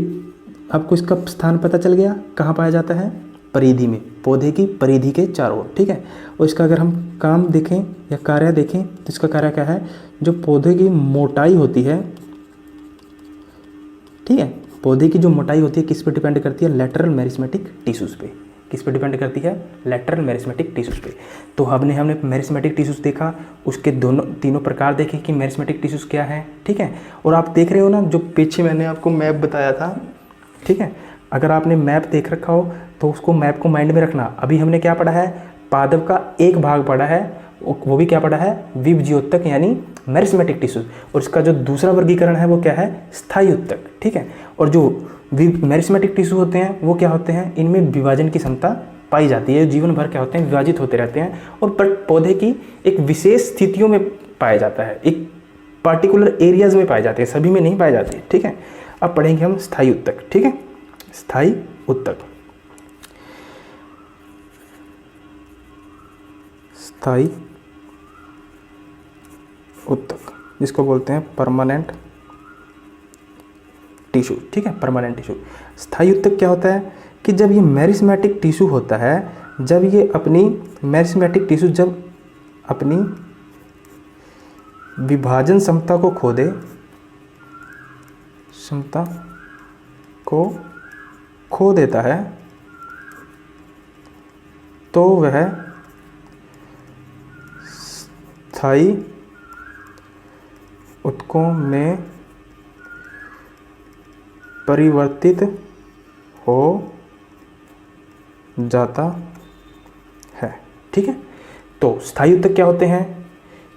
आपको इसका स्थान पता चल गया कहाँ पाया जाता है? परिधि में, पौधे की परिधि के चारों ओर, ठीक है। और इसका अगर हम काम देखें या कार्य देखें तो इसका कार्य क्या है? जो पौधे की मोटाई होती है, ठीक है, पौधे की जो मोटाई होती है किस पे डिपेंड करती है? लेटरल मेरिस्मेटिक टिश्यूज पे। किस पे डिपेंड करती है? लेटरल मेरिस्मेटिक टिश्यूज पे। तो हमने मेरिस्मेटिक टिश्यूज देखा, उसके तीनों प्रकार देखे कि मेरिस्मेटिक टिश्यूज क्या है, ठीक है। और आप देख रहे हो ना, जो पीछे मैंने आपको मैप बताया था, ठीक है, अगर आपने मैप देख रखा हो तो उसको मैप को माइंड में रखना। अभी हमने क्या पढ़ा है? पादप का एक भाग पढ़ा है, वो भी क्या पढ़ा है? विभज्योतक यानी मेरिस्मेटिक टिश्यूज। और इसका जो दूसरा वर्गीकरण है वो क्या है? स्थायी उत्तक, ठीक है। और जो मेरिस्मेटिक टिश्यू होते हैं वो क्या होते हैं? इनमें विभाजन की क्षमता पाई जाती है, जीवन भर क्या होते हैं, विभाजित होते रहते हैं, और पौधे की एक विशेष स्थितियों में पाया जाता है, एक पार्टिकुलर एरियाज में पाए जाते हैं, सभी में नहीं पाए जाते। ठीक है, अब पढ़ेंगे हम स्थायी उत्तक। ठीक है, स्थायी उत्तक, स्थायी उत्तक जिसको बोलते हैं परमानेंट टिश्यू। ठीक है, परमानेंट टिश्यू। स्थायी उत्तक क्या होता है कि जब ये मेरिस्मेटिक टिश्यू होता है, जब ये अपनी मेरिस्मेटिक टिश्यू जब अपनी विभाजन क्षमता को खो दे, क्षमता को खो देता है, तो वह स्थायी उत्तकों में परिवर्तित हो जाता है। ठीक है, तो स्थायी उत्तक क्या होते हैं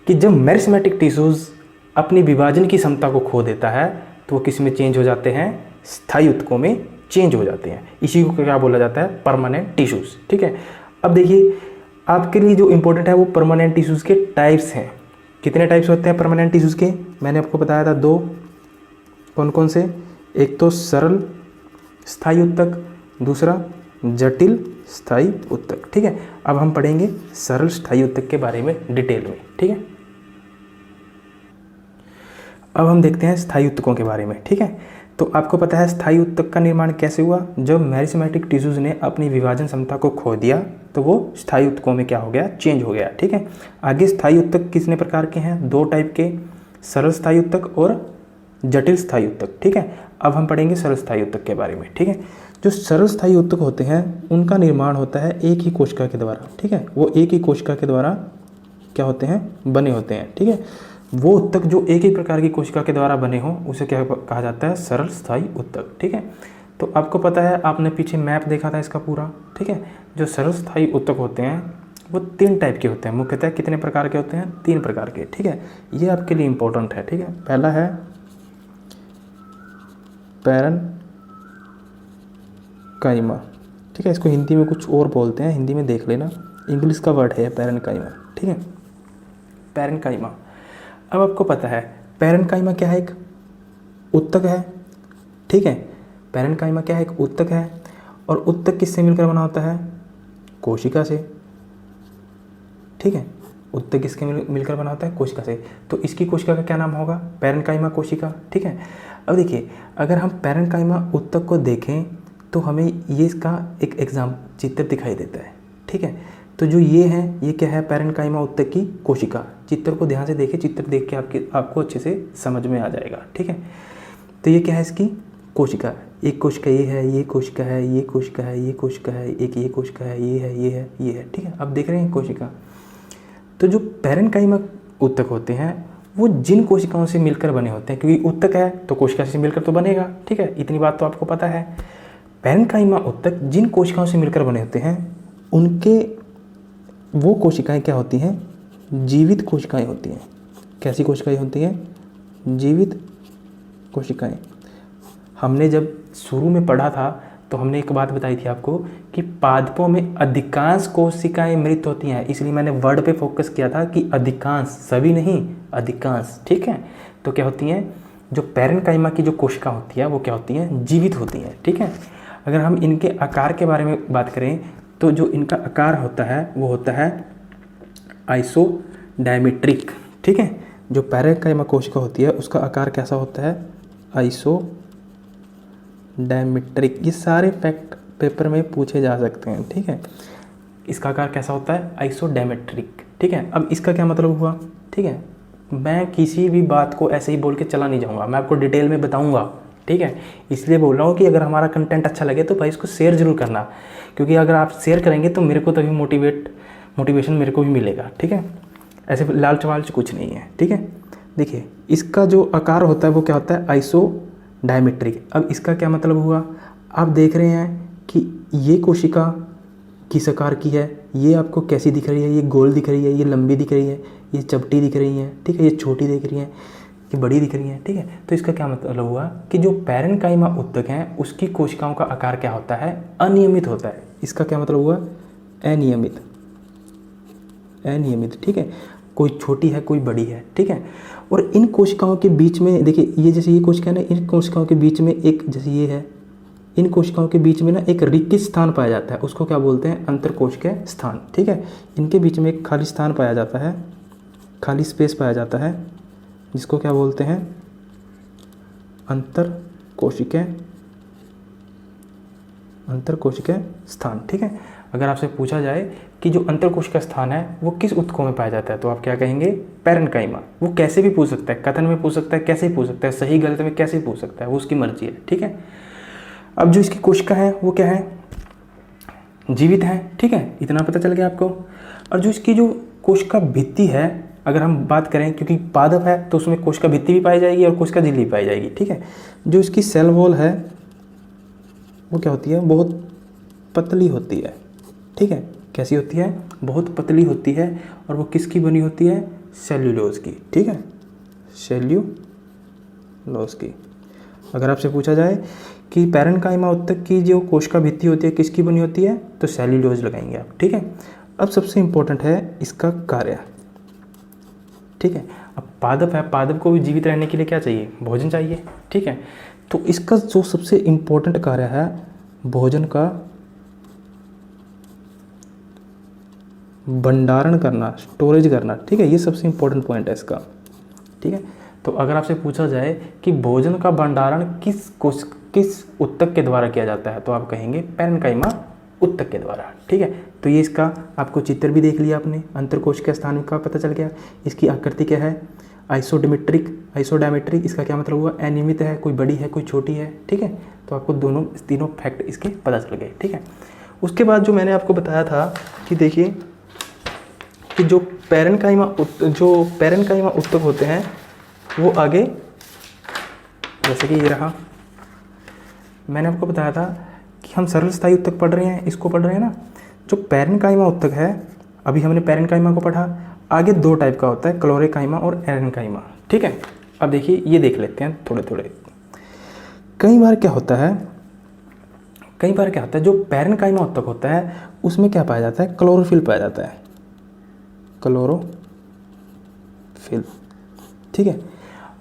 कि जब मेरिस्मेटिक टिश्यूज अपनी विभाजन की क्षमता को खो देता है तो वो किस में चेंज हो जाते हैं, स्थायी उत्तकों में चेंज हो जाते हैं। इसी को क्या बोला जाता है, परमानेंट टिश्यूज। ठीक है, अब देखिए आपके लिए जो इंपॉर्टेंट है वो परमानेंट टिश्यूज के टाइप्स हैं। कितने टाइप्स होते हैं परमानेंट टिश्यूज के, मैंने आपको बताया था दो, कौन कौन से, एक तो सरल स्थायी उत्तक, दूसरा जटिल स्थायी उत्तक। ठीक है, अब हम पढ़ेंगे सरल स्थायी उत्तक के बारे में डिटेल में। ठीक है, अब हम देखते हैं स्थायी उत्तकों के बारे में। ठीक है, तो आपको पता है स्थायी उत्तक का निर्माण कैसे हुआ, जब मेरिस्मेटिक टिश्यूज ने अपनी विभाजन क्षमता को खो दिया तो वो स्थायी उत्तकों में क्या हो गया, चेंज हो गया। ठीक है, आगे स्थायी उत्तक कितने प्रकार के हैं, दो टाइप के, सरल स्थायी उत्तक और जटिल स्थायी उत्तक। ठीक है, अब हम पढ़ेंगे सरल स्थायी उत्तक के बारे में। ठीक है, जो सरल स्थायी उत्तक होते हैं उनका निर्माण होता है एक ही कोशिका के द्वारा। ठीक है, वो एक ही कोशिका के द्वारा क्या होते हैं, बने होते हैं। ठीक है, वो उत्तक जो एक ही प्रकार की कोशिका के द्वारा बने हों उसे क्या कहा जाता है, सरल स्थायी उत्तक। ठीक है, तो आपको पता है, आपने पीछे मैप देखा था इसका पूरा। ठीक है, जो सरल स्थायी उत्तक होते हैं वो तीन टाइप के होते हैं, मुख्यतः कितने प्रकार के होते हैं, तीन प्रकार के। ठीक है, ये आपके लिए इंपॉर्टेंट है। ठीक है, पहला है पैरेनकाइमा। ठीक है, इसको हिंदी में कुछ और बोलते हैं, हिंदी में देख लेना, इंग्लिश का वर्ड है पैरेनकाइमा। ठीक है, पैरेनकाइमा। अब आपको पता है पैरेनकाइमा क्या है, एक उत्तक है। ठीक है, पैरेनकाइमा क्या है, एक उत्तक है, और उत्तक किससे मिलकर बना होता है, कोशिका से। ठीक है, उत्तक किसके मिलकर बना होता है, कोशिका से। तो इसकी कोशिका का क्या नाम होगा, पैरेनकाइमा कोशिका। ठीक है, अब देखिए अगर हम पैरेनकाइमा उत्तक को देखें तो हमें ये इसका एक एग्जाम चित्र दिखाई देता है। ठीक है, तो जो ये है ये क्या है, पैरेनकाइमा उत्तक की कोशिका। चित्र को ध्यान से देखिए, चित्र देख के आपको अच्छे से समझ में आ जाएगा। ठीक है, तो ये क्या है, इसकी कोशिका, एक कोशिका ये है, ये कोशिका है, ये कोशिका है, ये कोशिका है, एक ये कोशिका है, ये है, ये है, ये है। ठीक है, अब देख रहे हैं कोशिका। तो जो पैरेनकाइमा उत्तक होते हैं वो जिन कोशिकाओं से मिलकर बने होते हैं, क्योंकि उत्तक है तो कोशिका से मिलकर तो बनेगा। ठीक है, इतनी बात तो आपको पता है। पैरेनकाइमा उत्तक जिन कोशिकाओं से मिलकर बने होते हैं उनके वो कोशिकाएं क्या होती हैं, जीवित कोशिकाएं होती हैं। कैसी कोशिकाएं होती हैं, जीवित कोशिकाएं। हमने जब शुरू में पढ़ा था तो हमने एक बात बताई थी आपको कि पादपों में अधिकांश कोशिकाएं मृत होती हैं, इसलिए मैंने वर्ड पे फोकस किया था कि अधिकांश, सभी नहीं, अधिकांश। ठीक है, तो क्या होती हैं, जो पैरेनकाइमा की जो कोशिका होती है वो क्या होती हैं, जीवित होती हैं। ठीक है, अगर हम इनके आकार के बारे में बात करें तो जो इनका आकार होता है वो होता है आइसोडायमेट्रिक। ठीक है, जो पैरेनकाइमा कोशिका होती है उसका आकार कैसा होता है, आइसोडायमेट्रिक। ये सारे फैक्ट पेपर में पूछे जा सकते हैं। ठीक है, इसका आकार कैसा होता है, आइसोडायमेट्रिक। ठीक है, अब इसका क्या मतलब हुआ। ठीक है, मैं किसी भी बात को ऐसे ही बोल के चला नहीं जाऊँगा, मैं आपको डिटेल में बताऊँगा। ठीक है, इसलिए बोल रहा हूँ कि अगर हमारा कंटेंट अच्छा लगे तो भाई इसको शेयर जरूर करना, क्योंकि अगर आप शेयर करेंगे तो मेरे को तभी मोटिवेशन मेरे को भी मिलेगा। ठीक है, ऐसे लालच वालच कुछ नहीं है। ठीक है, देखिए इसका जो आकार होता है वो क्या होता है, आइसोडायमेट्रिक। अब इसका क्या मतलब हुआ, आप देख रहे हैं कि ये कोशिका किस आकार की है, ये आपको कैसी दिख रही है, ये गोल दिख रही है, ये लंबी दिख रही है, ये चपटी दिख रही है। ठीक है, ये छोटी दिख रही है, ये बड़ी दिख रही है। ठीक है, तो इसका क्या मतलब हुआ कि जो पैरेनकाइमा उत्तक हैं उसकी कोशिकाओं का आकार क्या होता है, अनियमित होता है। इसका क्या मतलब हुआ, अनियमित, अनियमित, ठीक है। कोई छोटी है कोई बड़ी है, ठीक है। और इन कोशिकाओं के बीच में देखिए, ये जैसे ये कोशिका है ना, इन कोशिकाओं के बीच में एक, जैसे ये है, इन कोशिकाओं के बीच में ना एक रिक्त स्थान पाया जाता है, उसको क्या बोलते हैं, अंतरकोशिकीय स्थान, ठीक है। इनके बीच में एक खाली स्थान पाया जाता है, खाली स्पेस पाया जाता है, जिसको क्या बोलते हैं, अंतरकोशिकीय स्थान, ठीक है। अगर आपसे पूछा जाए कि जो अंतरकोशिकीय स्थान है वो किस ऊतकों में पाया जाता है, तो आप क्या कहेंगे, पैरेन्काइमा। वो कैसे भी पूछ सकता है, कथन में पूछ सकता है, कैसे भी पूछ सकता है, सही गलत में कैसे भी पूछ सकता है, वो उसकी मर्जी है, ठीक है। अब जो इसकी कोशिका है वो क्या है, जीवित है, ठीक है, इतना पता चल गया आपको। और जो इसकी जो कोशिका भित्ति है, अगर हम बात करें, क्योंकि पादप है तो उसमें कोशिका भित्ति भी पाई जाएगी और कोशिका झिल्ली भी पाई जाएगी, ठीक है। जो इसकी सेल वॉल है वो क्या होती है, बहुत पतली होती है, ठीक है। कैसी होती है, बहुत पतली होती है, और वो किसकी बनी होती है, सेल्यूलोज की, ठीक है, सेल्यूलोज की। अगर आपसे पूछा जाए कि पैरेन्काइमा ऊतक की जो कोशिका भित्ति होती है किसकी बनी होती है, तो सेल्यूलोज लगाएंगे आप, ठीक है। अब सबसे इम्पोर्टेंट है इसका कार्य, ठीक है। अब पादप है, पादप को भी जीवित रहने के लिए क्या चाहिए, भोजन चाहिए, ठीक है। तो इसका जो सबसे इम्पोर्टेंट कार्य है भोजन का भंडारण करना, स्टोरेज करना, ठीक है, ये सबसे इम्पोर्टेंट पॉइंट है इसका, ठीक है। तो अगर आपसे पूछा जाए कि भोजन का भंडारण किस ऊतक के द्वारा किया जाता है, तो आप कहेंगे पैरेन्काइमा ऊतक के द्वारा, ठीक है। तो ये इसका आपको चित्र भी देख लिया आपने, अंतरकोशिकीय स्थान का पता चल गया। इसकी आकृति क्या है, आइसोडायमेट्रिक, इसका क्या मतलब हुआ, अनियमित है, कोई बड़ी है कोई छोटी है, ठीक है। तो आपको तीनों फैक्ट इसके पता चल गए, ठीक है। उसके बाद जो मैंने आपको बताया था कि देखिए कि जो पैरेन्काइमा ऊतक होते हैं वो आगे, जैसे कि ये रहा, मैंने आपको बताया था कि हम सरल स्थायी ऊतक पढ़ रहे हैं, इसको पढ़ रहे हैं ना। जो पैरेन्काइमा ऊतक है, अभी हमने पैरेन्काइमा को पढ़ा, आगे दो टाइप का होता है, क्लोरेकाइमा और एरेन्काइमा, ठीक है। अब देखिए ये देख लेते हैं थोड़े थोड़े। कई बार क्या होता है, जो पैरेन्काइमा ऊतक होता है उसमें क्या पाया जाता है, क्लोरोफिल पाया जाता है, क्लोरोफिल, ठीक है।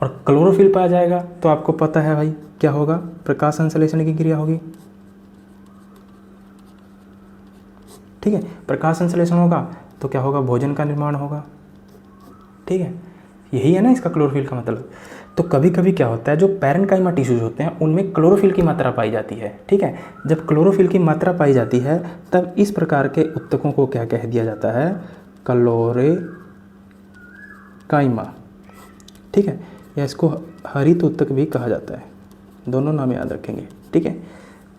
और क्लोरोफिल पाया जाएगा तो आपको पता है भाई क्या होगा, प्रकाश संश्लेषण की क्रिया होगी, ठीक है। प्रकाश संश्लेषण होगा तो क्या होगा, भोजन का निर्माण होगा, ठीक है। यही है ना इसका क्लोरोफिल का मतलब। तो कभी कभी क्या होता है, जो पैरेन्काइमा टिश्यूज होते हैं उनमें क्लोरोफिल की मात्रा पाई जाती है, ठीक है। जब क्लोरोफिल की मात्रा पाई जाती है तब इस प्रकार के ऊतकों को क्या कह दिया जाता है, क्लोरेकाइमा, ठीक है। या इसको हरित ऊतक भी कहा जाता है, दोनों नाम याद रखेंगे, ठीक है।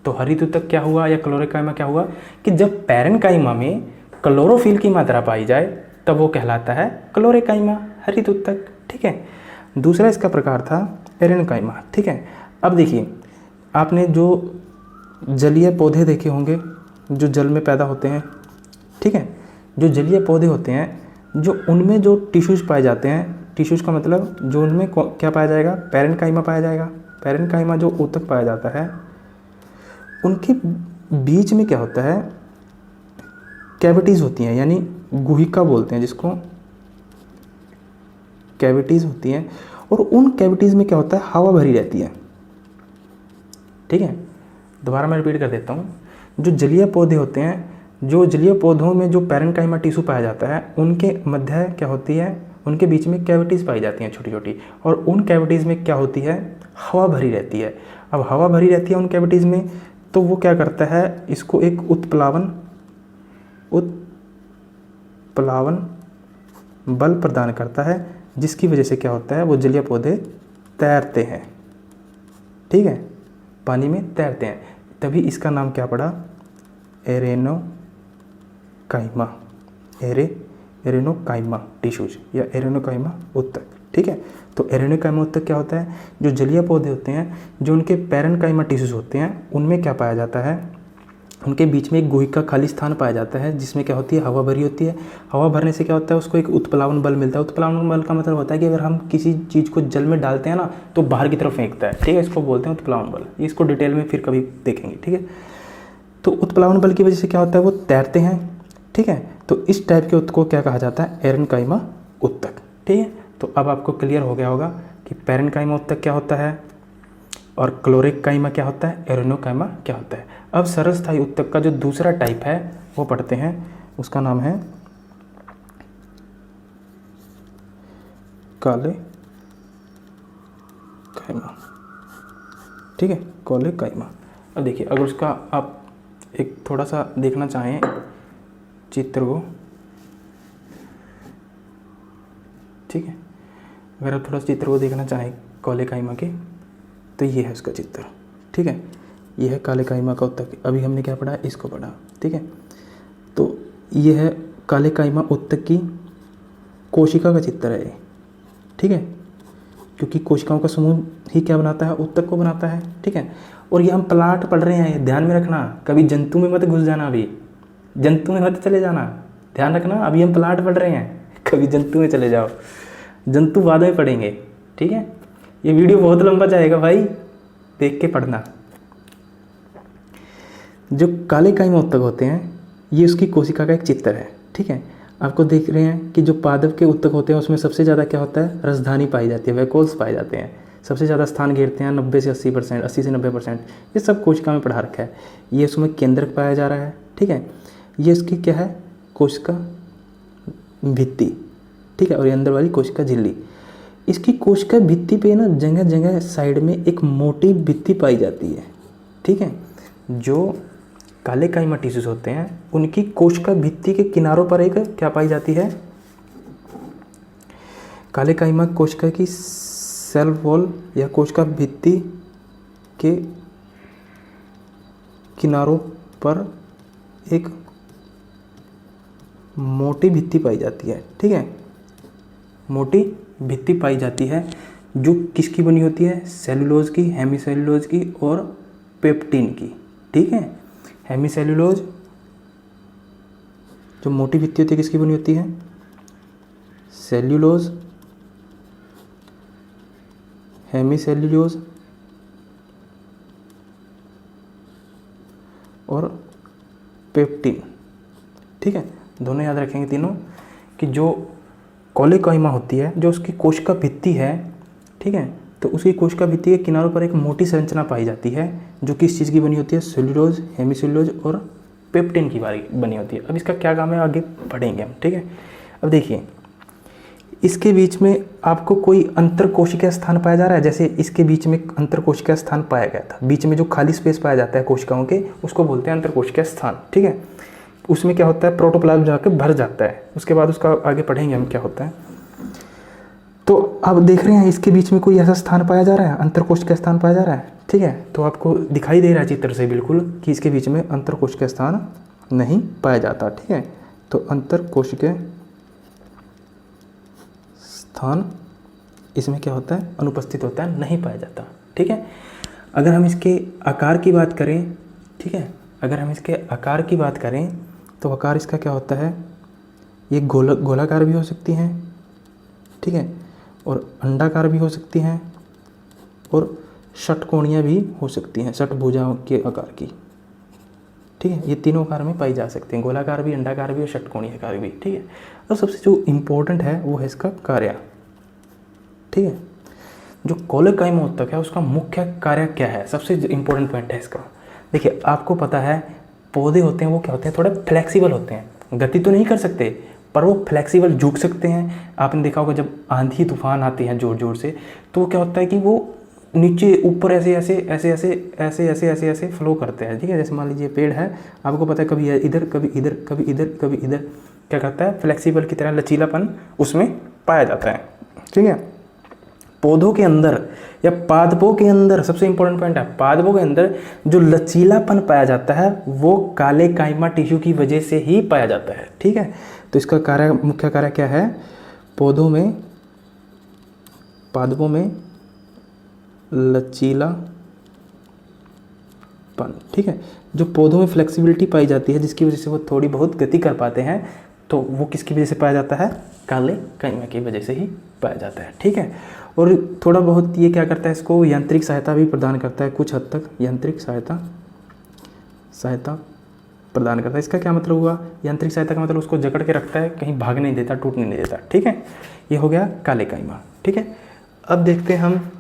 तो हरित ऊतक क्या हुआ या क्लोरेकाइमा क्या हुआ कि जब पैरेन्काइमा में क्लोरोफिल की मात्रा पाई जाए तब वो कहलाता है क्लोरेकाइमा, हरित ऊतक, ठीक है। दूसरा इसका प्रकार था एरेन्काइमा, ठीक है। अब देखिए, आपने जो जलीय पौधे देखे होंगे जो जल में पैदा होते हैं, ठीक है। जो जलीय पौधे होते हैं, जो उनमें जो टिश्यूज पाए जाते हैं, टिश्यूज का मतलब जो उनमें क्या पाया जाएगा, पैरेन्काइमा पाया जाएगा। पैरेन्काइमा जो ऊतक पाया जाता है उनके बीच में क्या होता है, कैविटीज़ होती हैं, यानी गुहिका बोलते हैं जिसको, कैविटीज़ होती हैं। और उन कैविटीज़ में क्या होता है, हवा भरी रहती है, ठीक है। दोबारा मैं रिपीट कर देता हूँ। जो जलीय पौधे होते हैं, जो जलीय पौधों में जो पैरेन्काइमा टिश्यू पाया जाता है उनके मध्य क्या होती है, उनके बीच में कैविटीज़ पाई जाती हैं छोटी छोटी, और उन कैविटीज़ में क्या होती है, हवा भरी रहती है। अब हवा भरी रहती है उन कैविटीज़ में, तो वो क्या करता है, इसको एक उत्प्लावन बल प्रदान करता है, जिसकी वजह से क्या होता है, वो जलीय पौधे तैरते हैं, ठीक है, पानी में तैरते हैं। तभी इसका नाम क्या पड़ा, एरेनोकाइमा टिश्यूज या एरेनोकाइमा ऊतक, ठीक है। तो एरेनोकाइमा ऊतक क्या होता है, जो जलीय पौधे होते हैं, जो उनके पैरेन्काइमा टिश्यूज होते हैं, उनमें क्या पाया जाता है, उनके बीच में एक गुहिका खाली स्थान पाया जाता है, जिसमें क्या होती है, हवा भरी होती है। हवा भरने से क्या होता है, उसको एक उत्प्लावन बल मिलता है। उत्प्लावन बल का मतलब होता है कि अगर हम किसी चीज़ को जल में डालते हैं ना तो बाहर की तरफ फेंकता है, ठीक है, इसको बोलते हैं उत्प्लावन बल। इसको डिटेल में फिर कभी देखेंगे, ठीक है। तो उत्प्लावन बल की वजह से क्या होता है, वो तैरते हैं, ठीक है। तो इस टाइप के उत्तक को क्या कहा जाता है, एरेनकाइमा उत्तक, ठीक है। तो अब आपको क्लियर हो गया होगा कि पैरेनकाइमा उत्तक क्या होता है और क्लोरेकाइमा क्या होता है, एरेनोकाइमा क्या होता है। अब सरल स्थायी उत्तक का जो दूसरा टाइप है वो पढ़ते हैं, उसका नाम है काले काइमा, ठीक है, काले काइमा। अब देखिए, अगर उसका आप एक थोड़ा सा देखना चाहें चित्र को, ठीक है, अगर आप थोड़ा सा चित्र को देखना चाहें काले काइमा के, तो ये है उसका चित्र, ठीक है। ये है काले काइमा का उत्तक। अभी हमने क्या पढ़ा, इसको पढ़ा, ठीक है। तो ये है काले काइमा उत्तक की कोशिका का चित्र है, ठीक है, क्योंकि कोशिकाओं का समूह ही क्या बनाता है, उत्तक को बनाता है, ठीक है। और ये हम प्लाट पढ़ रहे हैं, ध्यान में रखना, कभी जंतु में मत घुस जाना, अभी जंतु में मत चले जाना, ध्यान रखना। अभी हम प्लाट पढ़ रहे हैं, कभी जंतु में चले जाओ, जंतु बाद में पढ़ेंगे, ठीक है। ये वीडियो बहुत लंबा जाएगा भाई, देख के पढ़ना। जो काले काइमा उत्तक होते हैं, ये उसकी कोशिका का एक चित्र है, ठीक है। आपको देख रहे हैं कि जो पादप के उत्तक होते हैं उसमें सबसे ज़्यादा क्या होता है, रसधानी पाई जाती है, वैकोल्स पाए जाते हैं, सबसे ज़्यादा स्थान घेरते हैं, 90 से 80%, 80 से 90%, ये सब कोशिका में पढ़ा रखा है। ये उसमें केंद्रक पाया जा रहा है, ठीक है। ये इसकी क्या है, कोशिका भित्ति, ठीक है, और ये अंदर वाली कोशिका झिल्ली। इसकी कोशिका भित्ति पे ना जगह जगह साइड में एक मोटी भित्ति पाई जाती है, ठीक है। जो काले काइमा टिश्यूज होते हैं उनकी कोशिका भित्ति के किनारों पर एक क्या पाई जाती है, काले काइमा कोशिका की सेल वॉल या कोशिका भित्ति के किनारों पर एक मोटी भित्ति पाई जाती है, ठीक है, मोटी भित्ति पाई जाती है, जो किसकी बनी होती है, सेलुलोज की, हेमीसेलुलोज की और पेप्टिन की, ठीक है। हेमीसेलुलोज जो मोटी भित्ति होती है किसकी बनी होती है, सेल्यूलोज, हेमीसेल्यूलोज और पेप्टिन, ठीक है। दोनों याद रखेंगे तीनों, कि जो काले काइमा होती है, जो उसकी कोशिका भित्ति है, ठीक है, तो उसकी कोशिका भित्ति के किनारों पर एक मोटी संरचना पाई जाती है, जो किस चीज़ की बनी होती है, सेल्यूलोज, हेमीसेल्यूलोज और पेप्टिन की बनी होती है। अब इसका क्या काम है आगे पढ़ेंगे हम, ठीक है। अब देखिए, इसके बीच में आपको कोई अंतर कोशिकीय स्थान पाया जा रहा है, जैसे इसके बीच में अंतर कोशिकीय स्थान पाया गया था, बीच में जो खाली स्पेस पाया जाता है कोशिकाओं के, उसको बोलते हैं अंतर कोशिकीय स्थान, ठीक है। उसमें क्या होता है, प्रोटोप्लाज्म जाकर भर जाता है, उसके बाद उसका आगे पढ़ेंगे हम क्या होता है। तो आप देख रहे हैं इसके बीच में कोई ऐसा स्थान पाया जा रहा है, अंतर कोशिकीय स्थान पाया जा रहा है, ठीक है। तो आपको दिखाई दे रहा है चित्र से बिल्कुल कि इसके बीच में अंतर कोशिकीय स्थान नहीं पाया जाता, ठीक है। तो अंतर कोशिकीय स्थान इसमें क्या होता है, अनुपस्थित होता है, नहीं पाया जाता, ठीक है। अगर हम इसके आकार की बात करें, ठीक है, अगर हम इसके आकार की बात करें तो आकार इसका क्या होता है, ये गोलाकार भी हो सकती हैं, ठीक है, और अंडाकार भी हो सकती हैं और षटकोणीय भी हो सकती हैं, षटभुजाओं के आकार की, ठीक है। ये तीनों आकार में पाई जा सकती हैं, गोलाकार भी, अंडाकार भी और षटकोणीय आकार भी, ठीक है। और सबसे जो इम्पोर्टेंट है वो है इसका कार्य, ठीक है। जो काले काइमा उत्तक है उसका मुख्य कार्य क्या है, सबसे इम्पोर्टेंट पॉइंट है इसका। देखिए, आपको पता है पौधे होते हैं वो क्या होते हैं, थोड़े फ्लेक्सिबल होते हैं, गति तो नहीं कर सकते पर वो फ्लेक्सिबल झुक सकते हैं। आपने देखा होगा जब आंधी तूफान आती है जोर जोर से, तो क्या होता है कि वो नीचे ऊपर ऐसे ऐसे ऐसे ऐसे ऐसे ऐसे ऐसे ऐसे फ्लो करते हैं, ठीक है। जैसे मान लीजिए पेड़ है, आपको पता है कभी इधर कभी इधर कभी इधर कभी इधर, क्या करता है, फ्लेक्सिबल की तरह लचीलापन उसमें पाया जाता है, ठीक है। पौधों के अंदर या पादपों के अंदर सबसे इंपॉर्टेंट पॉइंट है, पादपों के अंदर जो लचीलापन पाया जाता है वो काले काइमा टिश्यू की वजह से ही पाया जाता है, ठीक है। तो इसका कार्य, मुख्य कार्य क्या है, पौधों में, पादपों में लचीलापन, ठीक है। जो पौधों में फ्लेक्सिबिलिटी पाई जाती है जिसकी वजह से वो थोड़ी बहुत गति कर पाते हैं, तो वो किसकी वजह से पाया जाता है, काले काइमा की वजह से ही पाया जाता है, ठीक है। और थोड़ा बहुत ये क्या करता है, इसको यांत्रिक सहायता भी प्रदान करता है, कुछ हद तक यांत्रिक सहायता सहायता प्रदान करता है। इसका क्या मतलब हुआ? यांत्रिक सहायता का मतलब उसको जकड़ के रखता है, कहीं भाग नहीं देता, टूटने नहीं देता, ठीक है। ये हो गया कालेकाइमा, ठीक है। अब देखते हैं हम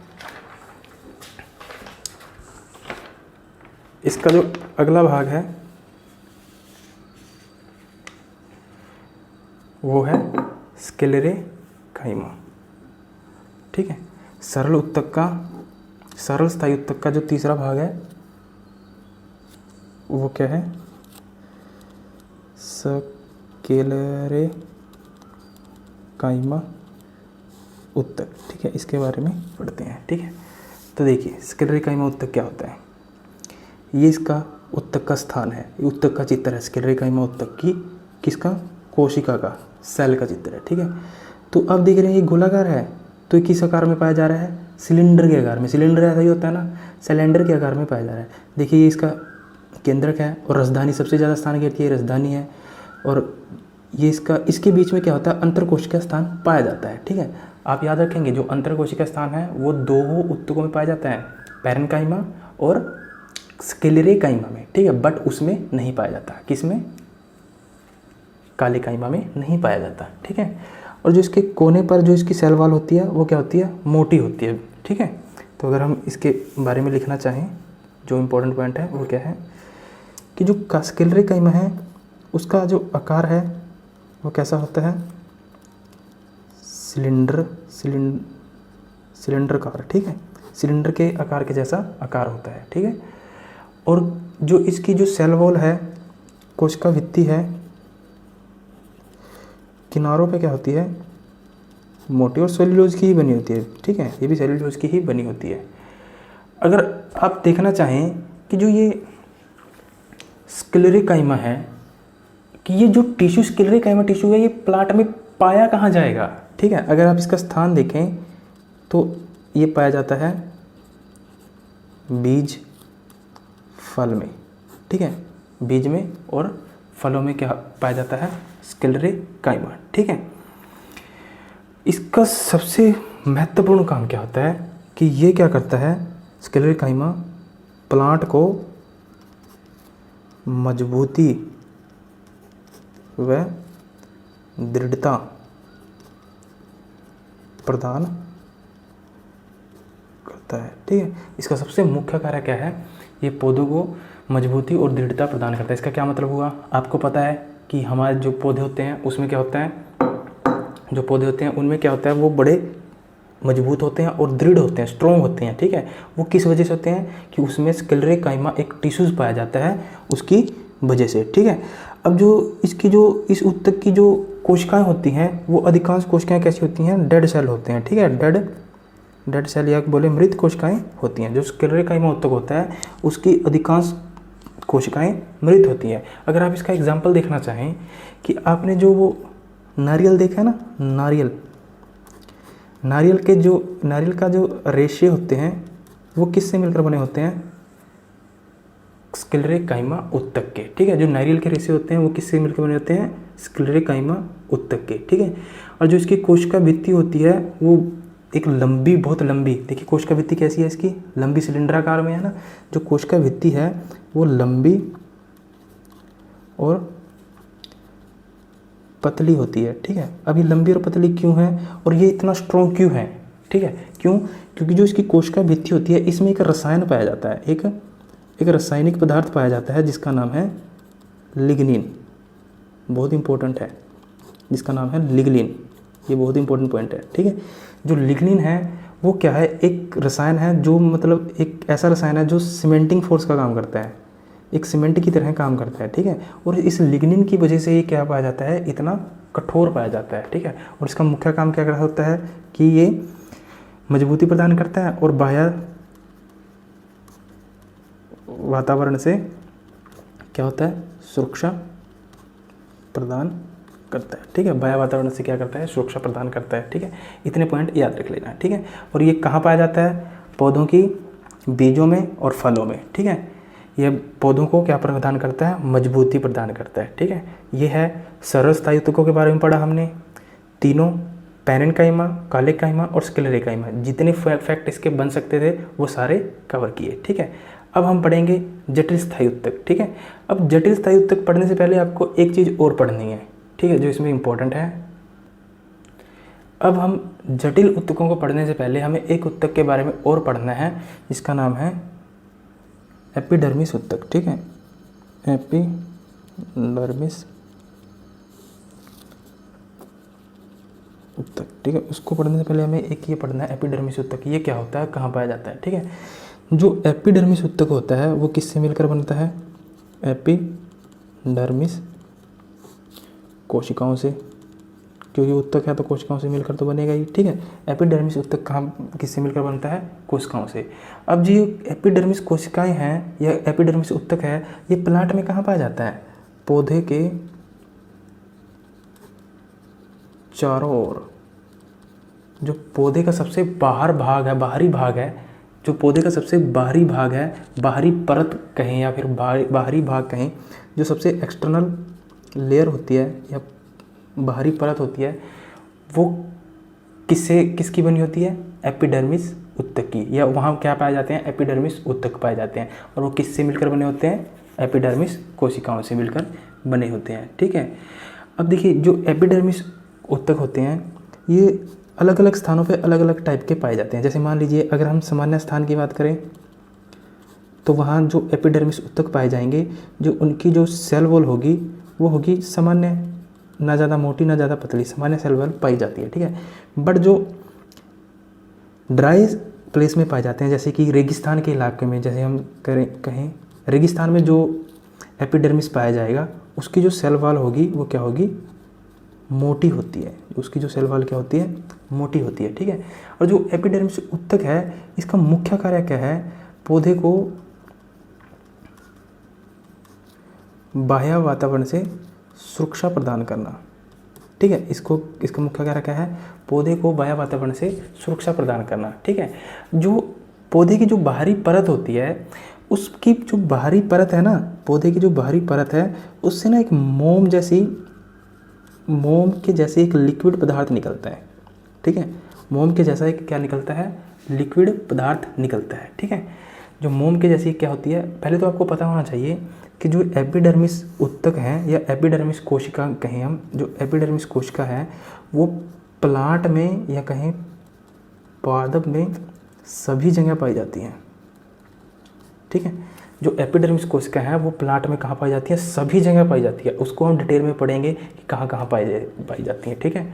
इसका जो अगला भाग है वो है स्क्लेरेकाइमा, ठीक है। सरल उत्तक का, सरल स्थायी उत्तक का जो तीसरा भाग है वो क्या है? स्क्लेरेकाइमा उत्तक, ठीक है। इसके बारे में पढ़ते हैं, ठीक है। तो देखिए स्क्लेरेकाइमा उत्तक क्या होता है। ये इसका उत्तक का स्थान है, ये उत्तक का चित्र है। स्क्लेरेकाइमा उत्तक की किसका? कोशिका का, सेल का चित्र है, ठीक है। तो अब देख रहे हैं ये गोलाकार है, तो ये किस आकार में पाया जा रहा है? सिलेंडर के आकार में। सिलेंडर ऐसा ही होता है ना, सिलेंडर के आकार में पाया जा रहा है। देखिए ये इसका केंद्रक है और राजधानी सबसे ज़्यादा स्थान घेरती है, राजधानी है। और ये इसका, इसके बीच में क्या होता है? अंतरकोशिका स्थान पाया जाता है, ठीक है। आप याद रखेंगे जो अंतरकोशिका स्थान है वो दो उत्तकों में पाया जाता है, पैरेन्काइमा और स्क्लेरेकाइमा में, ठीक है। बट उसमें नहीं पाया जाता, किसमें? कालेकाइमा में नहीं पाया जाता, ठीक है। और जो इसके कोने पर जो इसकी सेल वॉल होती है वो क्या होती है? मोटी होती है, ठीक है। तो अगर हम इसके बारे में लिखना चाहें, जो इम्पोर्टेंट पॉइंट है वो क्या है कि जो स्क्लेरेकाइमा है उसका जो आकार है वो कैसा होता है? सिलेंडरकार, ठीक है। सिलेंडर के आकार के जैसा आकार होता है, ठीक है। और जो इसकी जो सेल वॉल है, कोशिका भित्ति है, किनारों पे क्या होती है? मोटी और सेल्यूलोज की ही बनी होती है, ठीक है। ये भी सेल्यूलोज की ही बनी होती है। अगर आप देखना चाहें कि जो ये स्क्लेरेकाइमा है कि ये जो टिश्यू स्क्लेरेकाइमा टिश्यू है ये प्लांट में पाया कहाँ जाएगा, ठीक है। अगर आप इसका स्थान देखें तो ये पाया जाता है बीज फल में, ठीक है। बीज में और फलों में क्या पाया जाता है? स्क्लेरेकाइमा, ठीक है। इसका सबसे महत्वपूर्ण काम क्या होता है कि ये क्या करता है? स्क्लेरेकाइमा प्लांट को मजबूती व दृढ़ता प्रदान करता है, ठीक है। इसका सबसे मुख्य कार्य क्या है? ये पौधों को मजबूती और दृढ़ता प्रदान करता है। इसका क्या मतलब हुआ? आपको पता है कि हमारे जो पौधे होते हैं उसमें क्या होता है? जो पौधे होते हैं उनमें क्या होता है? वो बड़े मजबूत होते हैं और दृढ़ होते हैं, स्ट्रॉन्ग होते हैं, ठीक है। वो किस वजह से होते हैं? कि उसमें स्क्लेरेकाइमा एक टिश्यूज पाया जाता है, उसकी वजह से, ठीक है। अब जो इसकी जो इस उत्तक की जो कोशिकाएं होती हैं वो अधिकांश कोशिकाएं कैसी होती हैं? डेड सेल होते हैं, ठीक है। डेड सेल या बोले मृत कोशिकाएं होती हैं। जो स्क्लेरेकाइमा उत्तक होता है उसकी अधिकांश कोशिकाएं मृत होती हैं। अगर आप इसका एग्जाम्पल देखना चाहें कि आपने जो वो नारियल देखा है ना, नारियल का जो रेशे होते हैं वो किससे मिलकर बने होते हैं? स्क्लेरेकाइमा उत्तक के, ठीक है। जो नारियल के रेशे होते हैं वो किससे मिलकर बने होते हैं? स्क्लेरेकाइमा उत्तक के, ठीक है। और जो इसकी कोशिका भित्ति होती है वो एक लंबी, बहुत लंबी, देखिए कोशिका भित्ति कैसी है इसकी? लंबी सिलेंडराकार में है ना। जो कोशिका भित्ति है वो लंबी और पतली होती है, ठीक है। अब ये लंबी और पतली क्यों है और ये इतना स्ट्रॉन्ग क्यों है, ठीक है। क्यों? क्योंकि जो इसकी कोशिका भित्ति होती है इसमें एक रसायन पाया जाता है, एक रासायनिक पदार्थ पाया जाता है जिसका नाम है लिग्निन। बहुत इंपॉर्टेंट है, जिसका नाम है लिग्निन। ये बहुत इंपॉर्टेंट पॉइंट है, ठीक है। जो लिग्निन है वो क्या है? एक रसायन है जो मतलब एक ऐसा रसायन है जो सीमेंटिंग फोर्स का काम करता है, एक सीमेंट की तरह काम करता है, ठीक है। और इस लिग्निन की वजह से ये क्या पाया जाता है? इतना कठोर पाया जाता है, ठीक है। और इसका मुख्य काम क्या होता है कि ये मजबूती प्रदान करता है और बाह्य वातावरण से क्या होता है? सुरक्षा प्रदान करता है, ठीक है। बाह्य वातावरण से क्या करता है? सुरक्षा प्रदान करता है, ठीक है। इतने पॉइंट याद रख लेना, ठीक है। और ये कहाँ पाया जाता है? पौधों की बीजों में और फलों में, ठीक है। ये पौधों को क्या प्रदान करता है? मजबूती प्रदान करता है, ठीक है। ये है सरल स्थायी उत्तकों के बारे में पढ़ा हमने। तीनों पैरेन्काइमा, कालेकाइमा और स्क्लेरेकाइमा, जितने फैक्ट इसके बन सकते थे वो सारे कवर किए, ठीक है। अब हम पढ़ेंगे जटिल स्थायी उत्तक, ठीक है। अब जटिल स्थायी उत्तक पढ़ने से पहले आपको एक चीज़ और पढ़नी है, ठीक है, जो इसमें इम्पोर्टेंट है। अब हम जटिल उत्तकों को पढ़ने से पहले हमें एक उत्तक के बारे में और पढ़ना है, जिसका नाम है एपिडर्मिस उत्तक, ठीक है, एपिडर्मिस उत्तक, ठीक है। उसको पढ़ने से पहले हमें एक ये पढ़ना है एपिडर्मिस उत्तक, ये क्या होता है, कहाँ पाया जाता है, ठीक है। जो एपिडर्मिस उत्तक होता है वो किससे मिलकर बनता है, एपिडर्मिस कोशिकाओं से, क्योंकि उत्तक है तो कोशिकाओं से मिलकर तो बनेगा ही, ठीक है। एपिडर्मिस उत्तक कहाँ किससे मिलकर बनता है, कोशिकाओं से। अब जो एपिडर्मिस कोशिकाएं हैं या एपिडर्मिस उत्तक है, ये प्लांट में कहाँ पाया जाता है, पौधे के चारों ओर। जो पौधे का सबसे बाहर भाग है, बाहरी भाग है, जो पौधे का सबसे बाहरी भाग है, बाहरी परत कहें या फिर बाहरी भाग कहें, जो सबसे एक्सटर्नल लेयर होती है या बाहरी परत होती है, वो किसकी बनी होती है, एपिडर्मिस उत्तक की, या वहाँ क्या पाए जाते हैं, एपिडर्मिस उत्तक पाए जाते हैं। और वो किससे मिलकर बने होते हैं, एपिडर्मिस कोशिकाओं से मिलकर बने होते हैं, ठीक है। अब देखिए जो एपिडर्मिस उत्तक होते हैं ये अलग अलग स्थानों पे अलग अलग टाइप के पाए जाते हैं। जैसे मान लीजिए अगर हम सामान्य स्थान की बात करें तो वहाँ जो एपिडर्मिस उत्तक पाए जाएंगे, जो उनकी जो सेल वॉल होगी वो होगी सामान्य, ना ज़्यादा मोटी ना ज़्यादा पतली, सामान्य सेल वॉल पाई जाती है, ठीक है। बट जो ड्राई प्लेस में पाए जाते हैं, जैसे कि रेगिस्तान के इलाके में, जैसे हम कहें रेगिस्तान में जो एपिडर्मिस पाया जाएगा उसकी जो सेल वॉल होगी वो क्या होगी, मोटी होती है। उसकी जो सेल वॉल क्या होती है, मोटी होती है, ठीक है। और जो एपिडर्मिस उत्तक है इसका मुख्य कार्य क्या है, पौधे को बाह्य वातावरण से सुरक्षा प्रदान करना, ठीक है। इसका मुख्य कार्य क्या है, पौधे को बाह्य वातावरण से सुरक्षा प्रदान करना, ठीक है। जो पौधे की जो बाहरी परत होती है, उसकी जो बाहरी परत है ना, पौधे की जो बाहरी परत है उससे ना एक मोम के जैसे एक लिक्विड पदार्थ निकलता है, ठीक है। मोम के जैसा एक क्या निकलता है, लिक्विड पदार्थ निकलता है, ठीक है। जो मोम के जैसी क्या होती है, पहले तो आपको पता होना चाहिए कि जो एपिडर्मिस उत्तक हैं या एपिडर्मिस कोशिका कहें हम, जो एपिडर्मिस कोशिका है वो प्लांट में या कहें पादप में सभी जगह पाई जाती हैं, ठीक है। जो एपिडर्मिस कोशिका है वो प्लांट में कहाँ पाई जाती है, सभी जगह पाई जाती है। उसको हम डिटेल में पढ़ेंगे कि कहाँ कहाँ पाई जाती है, ठीक है।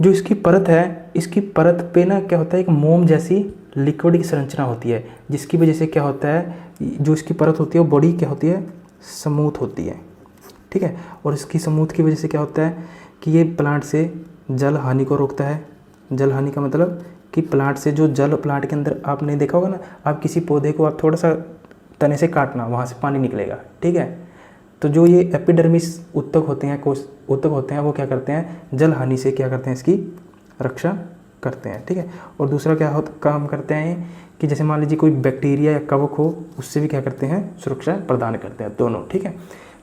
जो इसकी परत है, इसकी परत पे ना क्या होता है, एक मोम जैसी लिक्विड की संरचना होती है, जिसकी वजह से क्या होता है, जो इसकी परत होती है वो बड़ी क्या होती है, स्मूथ होती है, ठीक है। और इसकी स्मूथ की वजह से क्या होता है कि ये प्लांट से जल हानि को रोकता है। जल हानि का मतलब कि प्लांट से जो जल, प्लांट के अंदर आपने देखा होगा ना, आप किसी पौधे को आप थोड़ा सा तने से काटना, वहाँ से पानी निकलेगा, ठीक है। तो जो ये एपिडर्मिस उत्तक होते हैं वो क्या करते हैं, जल हानि से क्या करते हैं, इसकी रक्षा करते हैं, ठीक है। और दूसरा क्या काम करते हैं कि जैसे मान लीजिए कोई बैक्टीरिया या कवक हो, उससे भी क्या करते हैं, सुरक्षा प्रदान करते हैं, दोनों, ठीक है।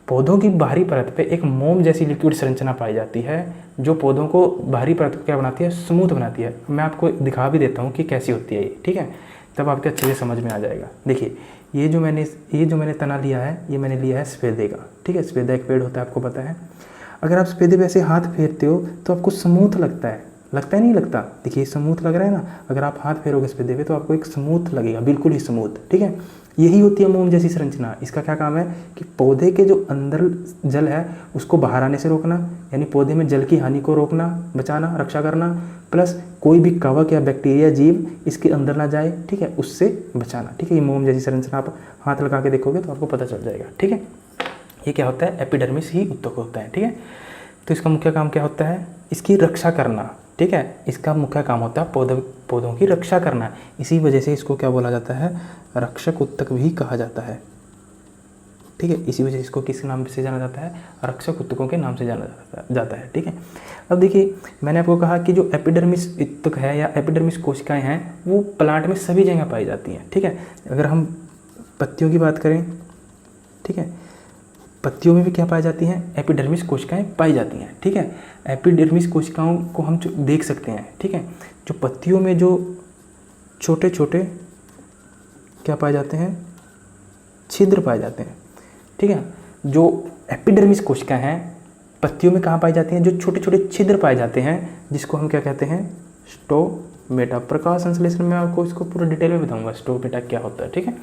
पौधों की बाहरी परत पे एक मोम जैसी लिक्विड संरचना पाई जाती है, जो पौधों को बाहरी परत को क्या बनाती है, स्मूथ बनाती है। मैं आपको दिखा भी देता हूँ कि कैसी होती है ये, ठीक है, तब आपके अच्छे से समझ में आ जाएगा। देखिए ये जो मैंने तना लिया है, ये मैंने लिया है सफेदे का, ठीक है। सफेदा एक पेड़ होता है, आपको पता है। अगर आप सफेदे पे ऐसे हाथ फेरते हो तो आपको स्मूथ लगता है नहीं लगता, देखिए स्मूथ लग रहा है ना। अगर आप हाथ फेरोगे सफेदे पे तो आपको एक स्मूथ लगेगा, बिल्कुल ही स्मूथ, ठीक है। यही होती है मोम जैसी संरचना। इसका क्या काम है कि पौधे के जो अंदर जल है उसको बाहर आने से रोकना, यानी पौधे में जल की हानि को रोकना, बचाना, रक्षा करना, प्लस कोई भी कवक या बैक्टीरिया जीव इसके अंदर ना जाए, ठीक है, उससे बचाना, ठीक है। ये मोम जैसी संरचना आप हाथ लगा के देखोगे तो आपको पता चल जाएगा, ठीक है। ये क्या होता है, एपिडर्मिस ही उत्तक होता है, ठीक है। तो इसका मुख्य काम क्या होता है, इसकी रक्षा करना, ठीक है। इसका मुख्य काम होता है पौधों की रक्षा करना। इसी वजह से इसको क्या बोला जाता है, रक्षक उत्तक भी कहा जाता है, ठीक है। इसी वजह से इसको किस नाम से जाना जाता है, रक्षक उत्तकों के नाम से जाना जाता है, ठीक है। अब देखिए मैंने आपको कहा कि जो एपिडर्मिस उत्तक है या एपिडर्मिस कोशिकाएं हैं वो प्लांट में सभी जगह पाई जाती हैं, ठीक है। अगर हम पत्तियों की बात करें, ठीक है, पत्तियों में भी क्या पाई जाती हैं, एपिडर्मिस कोशिकाएं पाई जाती हैं, ठीक है। एपिडर्मिस कोशिकाओं को हम देख सकते हैं, ठीक है। जो पत्तियों में जो छोटे छोटे क्या पाए जाते हैं, छिद्र पाए जाते हैं, ठीक है। जो एपिडर्मिस कोशिकाएं हैं पत्तियों में कहाँ पाई जाती हैं, जो छोटे छोटे छिद्र पाए जाते हैं जिसको हम क्या कहते हैं, स्टोमेटा। प्रकाश संश्लेषण में आपको इसको पूरा डिटेल में बताऊंगा स्टोमेटा क्या होता है, ठीक है।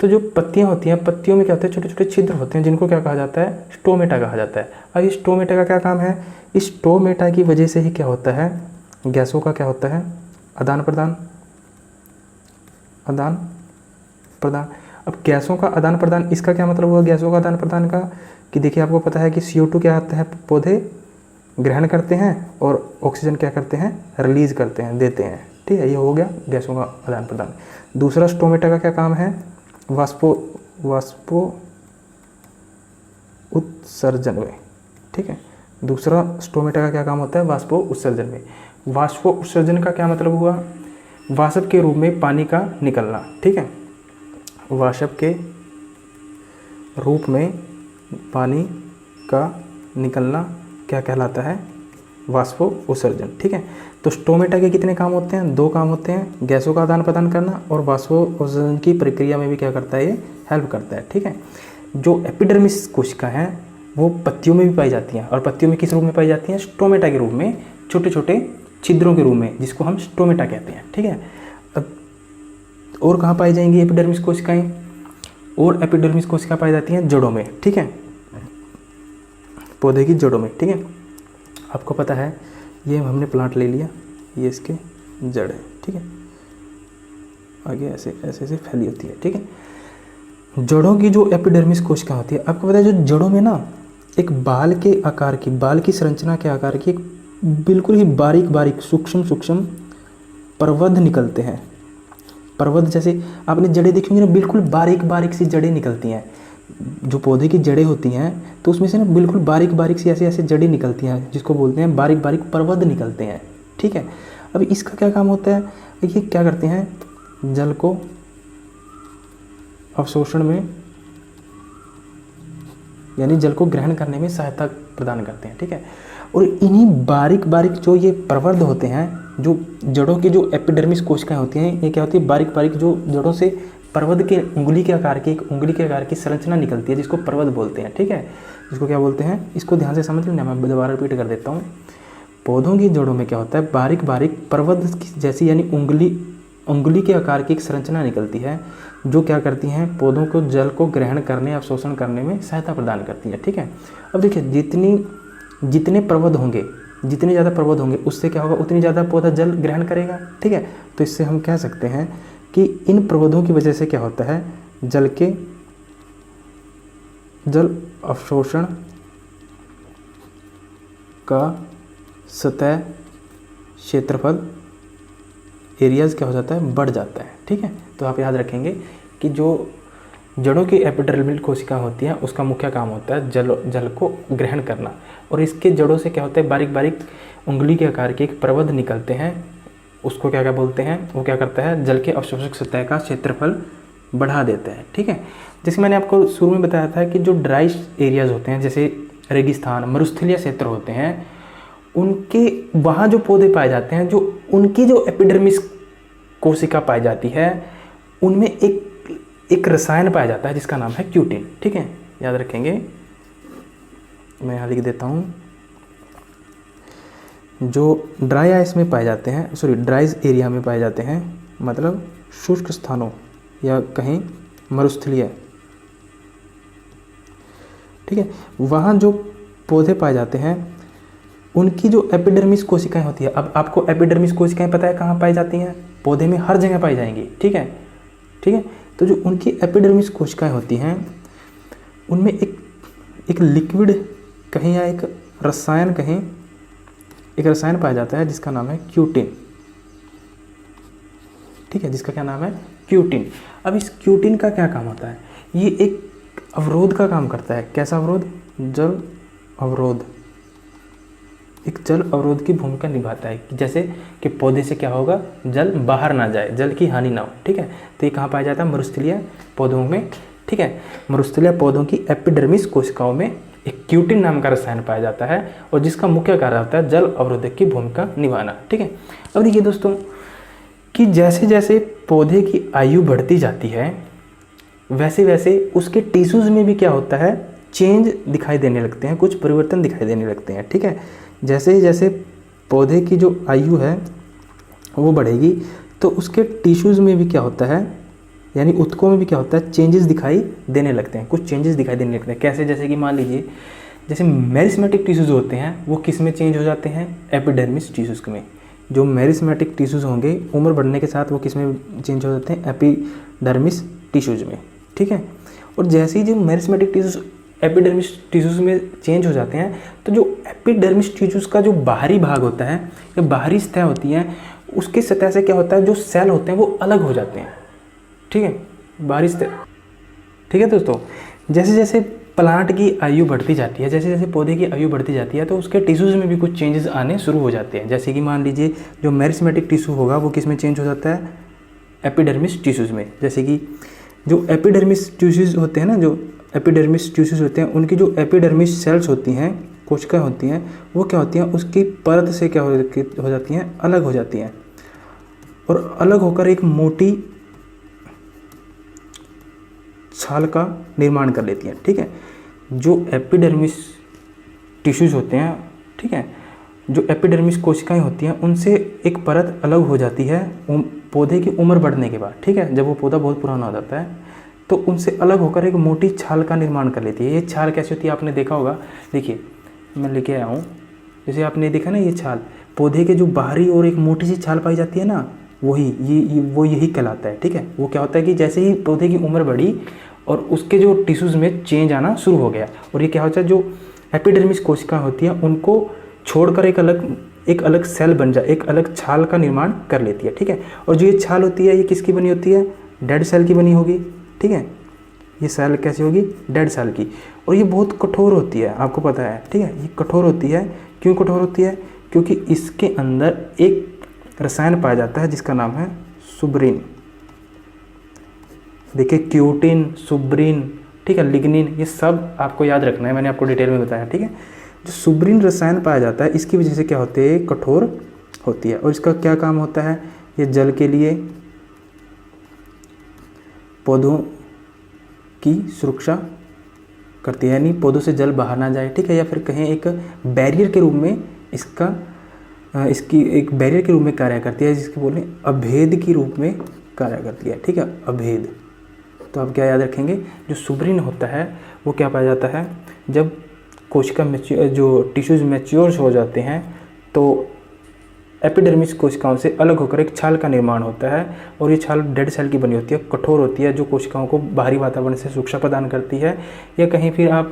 तो जो पत्तियां होती हैं, पत्तियों में क्या होता है, छोटे छोटे छिद्र होते हैं जिनको क्या कहा जाता है, स्टोमेटा कहा जाता है। अब इस स्टोमेटा का क्या काम है, इस स्टोमेटा की वजह से ही क्या होता है, गैसों का क्या होता है, आदान प्रदान। अब गैसों का आदान प्रदान, इसका क्या मतलब हुआ गैसों का आदान प्रदान का, कि देखिए आपको पता है कि CO2 क्या होता है, पौधे ग्रहण करते हैं और ऑक्सीजन क्या करते हैं, रिलीज करते हैं, देते हैं, ठीक है। ये हो गया गैसों का आदान प्रदान। दूसरा स्टोमेटा का क्या काम है, वाष्पो उत्सर्जन में, ठीक है। दूसरा स्टोमेटा का क्या काम होता है, वाष्पो उत्सर्जन में। वाष्पो उत्सर्जन का क्या मतलब हुआ, वाष्प के रूप में पानी का निकलना, ठीक है। वाष्प के रूप में पानी का निकलना क्या कहलाता है, वाष्पो उत्सर्जन, ठीक है। तो स्टोमेटा के कितने काम होते हैं, 2 काम होते हैं, गैसों का आदान प्रदान करना और वाष्पो उत्सर्जन की प्रक्रिया में भी क्या करता है, ये हेल्प करता है, ठीक है। जो एपिडर्मिस कोशिका हैं वो पत्तियों में भी पाई जाती हैं, और पत्तियों में किस रूप में पाई जाती हैं, स्टोमेटा के रूप में, छोटे छोटे छिद्रों के रूप में, जिसको हम स्टोमेटा कहते हैं, ठीक है। अब और कहाँ पाई जाएंगी एपिडर्मिस कोशिकाएं, और एपिडर्मिस कोशिका पाई जाती हैं जड़ों में, ठीक है, पौधे की जड़ों में, ठीक है। आपको पता है ये हमने प्लांट ले लिया, ये इसके जड़ है, ठीक है, आगे ऐसे ऐसे ऐसे फैली होती है, ठीक है। जड़ों की जो एपिडर्मिस कोशिका होती है, आपको पता है जो जड़ों में ना एक बाल के आकार की, बाल की संरचना के आकार की एक बिल्कुल ही बारीक बारीक सूक्ष्म पर्वत निकलते हैं। पर्वत जैसे आपने जड़ें देखी होंगी ना, बिल्कुल बारीक बारीक सी जड़ें निकलती हैं। जो पौधे की जड़ें होती हैं तो उसमें से ना बिल्कुल बारीक बारीक सी ऐसे ऐसे जड़ें निकलती हैं, जिसको बोलते हैं बारीक बारीक पर्वत निकलते हैं, ठीक है। अब इसका क्या काम होता है, ये क्या करते हैं, जल को अवशोषण में यानी जल को ग्रहण करने में सहायता प्रदान करते हैं, ठीक है। और इन्हीं बारीक बारीक जो ये पर्वत होते हैं, जो जड़ों की जो एपिडर्मिस कोशिकाएं होती हैं, ये क्या होती है, बारीक बारीक जो जड़ों से पर्वत के उंगली के आकार की, एक उंगली के आकार की संरचना निकलती है, जिसको पर्वत बोलते हैं, ठीक है। जिसको क्या बोलते हैं, इसको ध्यान से समझ लेना, मैं दोबारा रिपीट कर देता हूँ। पौधों की जड़ों में क्या होता है, बारीक बारीक पर्वत जैसी यानी उंगली के आकार की एक संरचना निकलती है, जो क्या करती हैं, पौधों को जल को ग्रहण करने, अवशोषण करने में सहायता प्रदान करती है, ठीक है। अब देखिए जितने पर्वत होंगे, जितने ज़्यादा पर्वत होंगे, उससे क्या होगा, उतनी ज़्यादा पौधा जल ग्रहण करेगा, ठीक है। तो इससे हम कह सकते हैं कि इन पर्वतों की वजह से क्या होता है, जल अवशोषण का सतह क्षेत्रफल एरियाज क्या हो जाता है, बढ़ जाता है, ठीक है। तो आप याद रखेंगे कि जो जड़ों की एपिडर्मिस कोशिका होती है उसका मुख्य काम होता है जल को ग्रहण करना, और इसके जड़ों से क्या होता है, बारीक बारीक उंगली के आकार के एक पर्वत निकलते हैं, उसको क्या क्या बोलते हैं, वो क्या करता है, जल के अवशोषक सतह का क्षेत्रफल बढ़ा देता है, ठीक है। जैसे मैंने आपको शुरू में बताया था कि जो ड्राई एरियाज होते हैं, जैसे रेगिस्तान, मरुस्थलीय क्षेत्र होते हैं, उनके वहाँ जो पौधे पाए जाते हैं, जो उनकी जो एपिडर्मिस कोशिका पाई जाती है, उनमें एक रसायन पाया जाता है जिसका नाम है क्यूटिन, ठीक है, याद रखेंगे। मैं यहाँ लिख देता हूँ, जो ड्राई आइस में पाए जाते हैं, ड्राई एरिया में पाए जाते हैं, मतलब शुष्क स्थानों या कहीं मरुस्थलीय, ठीक है, वहाँ जो पौधे पाए जाते हैं, उनकी जो एपिडर्मिस कोशिकाएं होती है, अब आपको एपिडर्मिस कोशिकाएं पता है कहाँ पाई जाती हैं, पौधे में हर जगह पाई जाएंगी, ठीक है, ठीक है। तो जो उनकी एपिडर्मिस कोशिकाएं होती हैं, उनमें एक लिक्विड कहीं या एक रसायन पाया जाता है जिसका नाम है क्यूटिन, ठीक है, जिसका क्या नाम है, क्यूटिन। अब इस क्यूटिन का क्या काम होता है, ये एक अवरोध का काम करता है। कैसा अवरोध, जल अवरोध, एक जल अवरोध की भूमिका निभाता है, जैसे कि पौधे से क्या होगा, जल बाहर ना जाए, जल की हानि ना हो, ठीक है। तो ये कहाँ पाया जाता है, मरुस्थलीय पौधों में, ठीक है। मरुस्थलीय पौधों की एपिडर्मिस कोशिकाओं में एक क्यूटिन नाम का रसायन पाया जाता है, और जिसका मुख्य कार्य होता है जल अवरोधक की भूमिका निभाना, ठीक है। अब देखिए दोस्तों कि जैसे जैसे पौधे की आयु बढ़ती जाती है, वैसे वैसे उसके टिश्यूज़ में भी क्या होता है, चेंज दिखाई देने लगते हैं, कुछ परिवर्तन दिखाई देने लगते हैं, ठीक है। जैसे जैसे पौधे की जो आयु है वो बढ़ेगी तो उसके टिश्यूज़ में भी क्या होता है, यानी ऊतकों में भी क्या होता है, चेंजेस दिखाई देने लगते हैं, कुछ चेंजेस दिखाई देने लगते हैं। कैसे, जैसे कि मान लीजिए जैसे मेरिस्मेटिक टिश्यूज़ होते हैं वो किस में चेंज हो जाते हैं, एपिडर्मिस टिश्यूज़ में। जो मेरिस्मेटिक टिश्यूज़ होंगे उम्र बढ़ने के साथ वो किस में चेंज हो जाते हैं, एपिडर्मिस टिश्यूज़ में, ठीक है। और जैसे ही जो मेरिस्मेटिक टिश्यूज़ एपिडर्मिस टिश्यूज़ में चेंज हो जाते हैं तो जो एपिडर्मिस टिश्यूज़ का जो बाहरी भाग होता है या बाहरी सतह होती है उसकी सतह से क्या होता है, जो सेल होते हैं वो अलग हो जाते हैं, ठीक है, बाहरी सतह, ठीक है दोस्तों। जैसे जैसे प्लांट की आयु बढ़ती जाती है, जैसे जैसे पौधे की आयु बढ़ती जाती है तो उसके टिश्यूज़ में भी कुछ चेंजेस आने शुरू हो जाते हैं। जैसे कि मान लीजिए जो मेरिस्मेटिक टिश्यू होगा वो किस में चेंज हो जाता है, एपिडर्मिस टिश्यूज़ में। जैसे कि जो एपिडर्मिस टिश्यूज़ होते हैं ना, जो एपिडर्मिस टिश्यूज़ होते हैं उनकी जो एपिडर्मिस सेल्स होती हैं, कोशिकाएं होती हैं, वो क्या होती हैं, उसकी परत से क्या हो जाती हैं, अलग हो जाती हैं और अलग होकर एक मोटी छाल का निर्माण कर लेती हैं, ठीक है। जो एपिडर्मिस टिश्यूज़ होते हैं, ठीक है, जो एपिडर्मिस कोशिकाएं होती हैं उनसे एक परत अलग हो जाती है पौधे की उम्र बढ़ने के बाद, ठीक है। जब वो पौधा बहुत पुराना हो जाता है तो उनसे अलग होकर एक मोटी छाल का निर्माण कर लेती है। ये छाल कैसी होती है आपने देखा होगा, देखिए मैं लेके आया हूँ, जैसे आपने देखा ना ये छाल, पौधे के जो बाहरी और एक मोटी सी छाल पाई जाती है ना, वही यही कहलाता है, ठीक है। वो क्या होता है कि जैसे ही पौधे की उम्र बढ़ी और उसके जो टिश्यूज़ में चेंज आना शुरू हो गया और ये क्या होता है, जो एपिडर्मिस कोशिका होती है उनको छोड़कर एक अलग सेल बन जाए, एक अलग छाल का निर्माण कर लेती है, ठीक है। और जो ये छाल होती है ये किसकी बनी होती है, डेड सेल की बनी होगी, ठीक है। ये सेल कैसी होगी, डेड सेल की। और ये बहुत कठोर होती है, आपको पता है, ठीक है। ये कठोर होती है, क्यों कठोर होती है, क्योंकि इसके अंदर एक रसायन पाया जाता है जिसका नाम है सुब्रीन। देखिए क्यूटिन, सुब्रीन, ठीक है, लिग्निन, ये सब आपको याद रखना है, मैंने आपको डिटेल में बताया, ठीक है। जो सुब्रीन रसायन पाया जाता है इसकी वजह से क्या होती है, कठोर होती है। और इसका क्या काम होता है, ये जल के लिए, पौधों की सुरक्षा करती है, यानी पौधों से जल बाहर ना जाए, ठीक है, या फिर कहें एक बैरियर के रूप में इसकी एक बैरियर के रूप में कार्य करती है, जिसको बोलें अभेद के रूप में कार्य करती है, ठीक है, अभेद। तो आप क्या याद रखेंगे, जो सुब्रीन होता है वो क्या पाया जाता है, जब कोशिका जो टिश्यूज़ मैच्योर हो जाते हैं तो एपिडर्मिस कोशिकाओं से अलग होकर एक छाल का निर्माण होता है और ये छाल डेड सेल की बनी होती है, कठोर होती है, जो कोशिकाओं को बाहरी वातावरण से सुरक्षा प्रदान करती है या कहीं फिर आप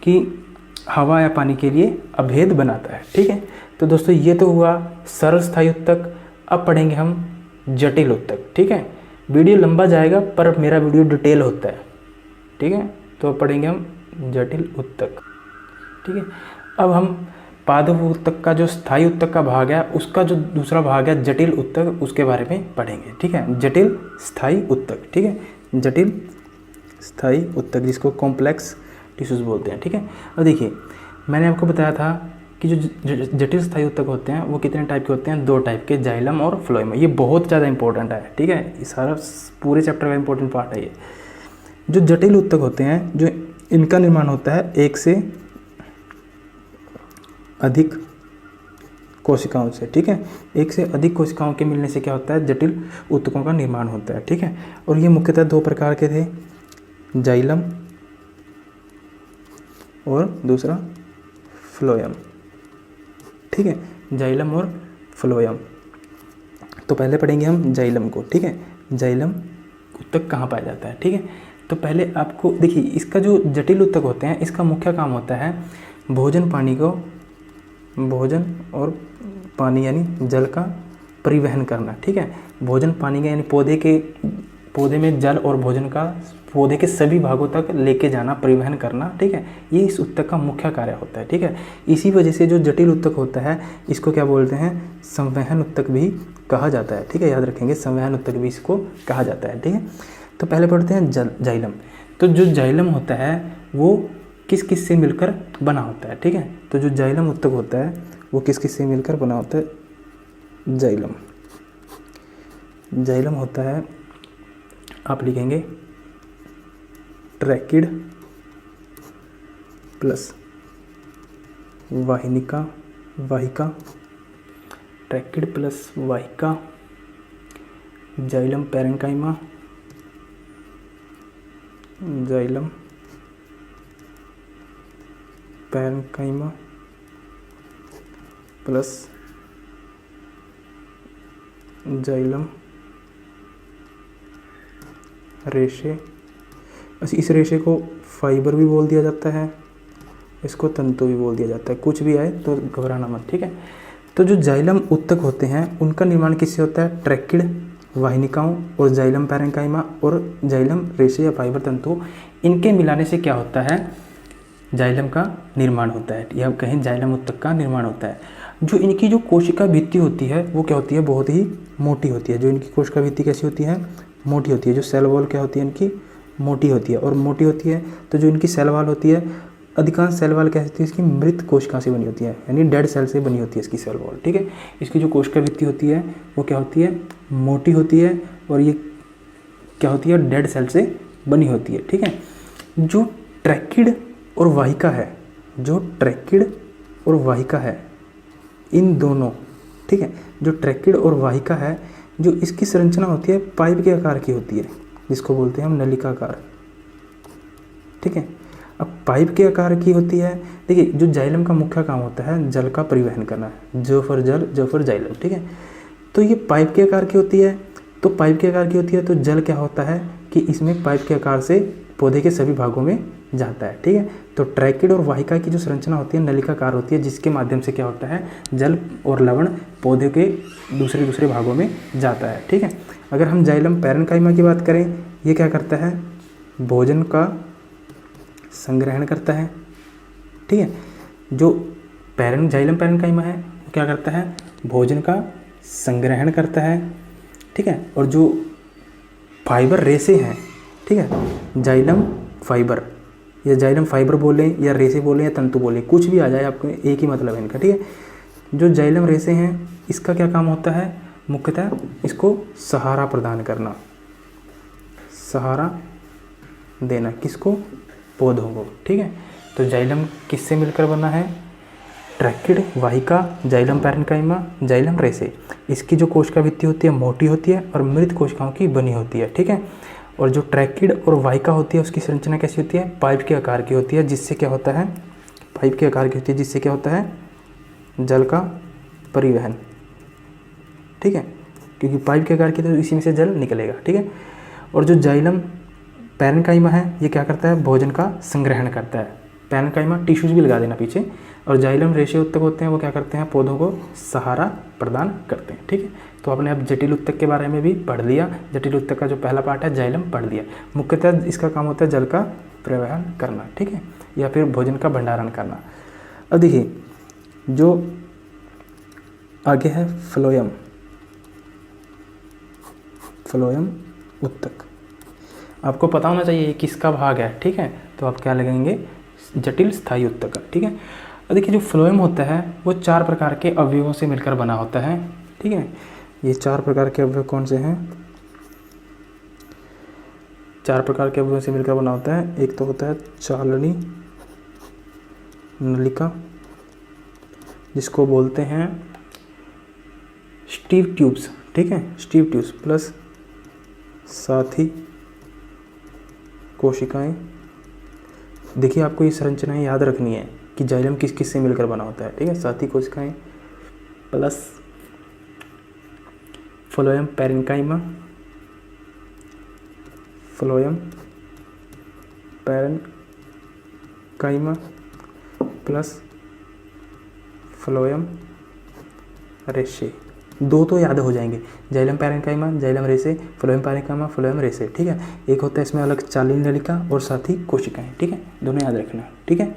कि हवा या पानी के लिए अभेद बनाता है, ठीक है। तो दोस्तों ये तो हुआ सरल स्थायी उत्तक। अब पढ़ेंगे हम जटिल उत्तक, ठीक है। वीडियो लंबा जाएगा पर मेरा वीडियो डिटेल होता है, ठीक है। तो पढ़ेंगे हम जटिल उत्तक, ठीक है। अब हम पादप उत्तक का जो स्थायी उत्तक का भाग है उसका जो दूसरा भाग है जटिल उत्तक, उसके बारे में पढ़ेंगे, ठीक है। जटिल स्थायी उत्तक, ठीक है, जटिल स्थायी उत्तक जिसको कॉम्प्लेक्स टिश्यूज़ बोलते हैं, ठीक है। अब देखिए मैंने आपको बताया था कि जो जटिल स्थायी उत्तक होते हैं वो कितने टाइप के होते हैं, 2 टाइप के, जाइलम और फ्लोएम। ये बहुत ज़्यादा इंपॉर्टेंट है, ठीक है, ये सारा पूरे चैप्टर का इंपॉर्टेंट पार्ट है ये। जो जटिल उत्तक होते हैं, जो इनका निर्माण होता है एक से अधिक कोशिकाओं से, ठीक है। एक से अधिक कोशिकाओं के मिलने से क्या होता है, जटिल उत्तकों का निर्माण होता है, ठीक है। और ये मुख्यतः 2 प्रकार के थे, जाइलम और दूसरा फ्लोएम, ठीक है, जाइलम और फ्लोएम। तो पहले पढ़ेंगे हम जाइलम को, ठीक है। जाइलम उत्तक कहाँ पाया जाता है, ठीक है। तो पहले आपको देखिए इसका जो जटिल उत्तक होते हैं इसका मुख्य काम होता है भोजन और पानी यानी जल का परिवहन करना, ठीक है। भोजन पानी का यानी पौधे में जल और भोजन का पौधे के सभी भागों तक लेके जाना, परिवहन करना, ठीक है। ये इस उत्तक का मुख्य कार्य होता है, ठीक है। इसी वजह से जो जटिल उत्तक होता है इसको क्या बोलते हैं, संवहन उत्तक भी कहा जाता है, ठीक है, याद रखेंगे, संवहन उत्तक भी इसको कहा जाता है, ठीक है। तो पहले पढ़ते हैं जाइलम। तो जो जाइलम होता है वो किस किस से मिलकर बना होता है, ठीक है। तो जो जाइलम उत्तक होता है वो किस किस से मिलकर बना होता है, जाइलम होता है, आप लिखेंगे ट्रैकिड प्लस वाहिका, ट्रैकिड प्लस वाहिका, xylem parenchyma, xylem parenchyma plus xylem रेशे। इस रेशे को फाइबर भी बोल दिया जाता है, इसको तंतु भी बोल दिया जाता है। कुछ भी आए तो घबराना मत, ठीक है। तो जो जाइलम उत्तक होते हैं उनका निर्माण किससे होता है? ट्रैकिड वाहिनिकाओं और जाइलम पैरेन्काइमा और जाइलम रेशे या फाइबर तंतु, इनके मिलाने से क्या होता है? जाइलम का निर्माण होता है, या कहें जाइलम उत्तक का निर्माण होता है। जो इनकी जो कोशिका भित्ति होती है वो क्या होती है? बहुत ही मोटी होती है। जो इनकी कोशिका भित्ति कैसी होती है? मोटी होती है। जो सेल वॉल क्या होती है इनकी? मोटी होती है। और मोटी होती है तो जो इनकी सेल वॉल होती है, अधिकांश सेल वॉल क्या होती है इसकी? मृत कोशिका से बनी होती है, यानी डेड सेल से बनी होती है इसकी सेल वॉल, ठीक है। इसकी जो कोशिका भित्ति होती है वो क्या होती है? मोटी होती है, और ये क्या होती है? डेड सेल से बनी होती है, ठीक है। जो ट्रैकिड और वाहिका है, जो ट्रैकिड और वाहिका है, इन दोनों, ठीक है, जो ट्रैकिड और वाहिका है, जो इसकी संरचना होती है पाइप के आकार की होती है, जिसको बोलते हैं हम नलिकाकार, ठीक है। अब पाइप के आकार की होती है। देखिए, जो जाइलम का मुख्य काम होता है जल का परिवहन करना, जो फॉर जल, जो फॉर जाइलम, ठीक है। तो ये पाइप के आकार की होती है। तो पाइप के आकार की होती है तो जल क्या होता है कि इसमें पाइप के आकार से पौधे के सभी भागों में जाता है, ठीक है। तो ट्रैकिड और वाहिका की जो संरचना होती है नलिकाकार होती है, जिसके माध्यम से क्या होता है? जल और लवण पौधे के दूसरे भागों में जाता है, ठीक है। अगर हम जाइलम पैरेन्काइमा की बात करें, ये क्या करता है? भोजन का संग्रहण करता है, ठीक है। जो जाइलम पैरेन्काइमा है वो क्या करता है? भोजन का संग्रहण करता है, ठीक है। और जो फाइबर रेशे हैं, ठीक है, जाइलम फाइबर, या जाइलम फाइबर बोलें या रेशे बोलें या तंतु बोलें, कुछ भी आ जाए, आपको एक ही मतलब है इनका, ठीक है। जो जाइलम रेशे हैं इसका क्या काम होता है? मुख्यतः इसको सहारा प्रदान करना, सहारा देना, किसको? पौधों को, ठीक है। तो जाइलम किससे मिलकर बना है? ट्रैकिड, वाहिका, जाइलम पैरेन्काइमा, जाइलम रेशे। इसकी जो कोशिका भित्ति होती है मोटी होती है और मृत कोशिकाओं की बनी होती है, ठीक है। और जो ट्रैकिड और वाहिका होती है उसकी संरचना कैसी होती है? पाइप के आकार की होती है, जिससे क्या होता है? पाइप के आकार की होती है, जिससे क्या होता है? जल का परिवहन, ठीक है, क्योंकि पाइप के आकार की तो इसी में से जल निकलेगा, ठीक है। और जो जाइलम पैरेन्काइमा है ये क्या करता है? भोजन का संग्रहण करता है। पैरेन्काइमा टिश्यूज भी लगा देना पीछे। और जाइलम रेशे उत्तक होते हैं वो क्या करते हैं? पौधों को सहारा प्रदान करते हैं, ठीक है। तो आपने अब जटिल उत्तक के बारे में भी पढ़ लिया। जटिल उत्तक का जो पहला पार्ट है जाइलम पढ़ लिया। मुख्यतः इसका काम होता है जल का परिवहन करना, ठीक है, या फिर भोजन का भंडारण करना। अब देखिए, जो आगे है फ्लोएम, फ्लोएम उत्तक। आपको पता होना चाहिए ये किसका भाग है, ठीक है। तो आप क्या लगेंगे? जटिल स्थायी उत्तक, ठीक है। और देखिए, जो फ्लोएम होता है वो 4 प्रकार के अवयवों से मिलकर बना होता है, ठीक है। ये 4 प्रकार के अवयव कौन से हैं? 4 प्रकार के अवयवों से मिलकर बना होता है। एक तो होता है चालनी नलिका, जिसको बोलते हैं स्टीव ट्यूब्स, ठीक है, स्टीव ट्यूब्स, प्लस साथी कोशिकाएं। देखिए, आपको ये संरचनाएं याद रखनी है कि जाइलम किस किस से मिलकर बना होता है, ठीक है। साथी कोशिकाएं plus phloem parenchyma, phloem parenchyma plus phloem रेशे। 2 तो याद हो जाएंगे, जाइलम पैरेन्काइमा, जाइलम रेशे, फ्लोएम पैरेन्काइमा, फ्लोएम रेशे, ठीक है। एक होता है इसमें अलग चालनी नलिका और साथ ही कोशिकाएं, ठीक है, दोनों याद रखना, ठीक है।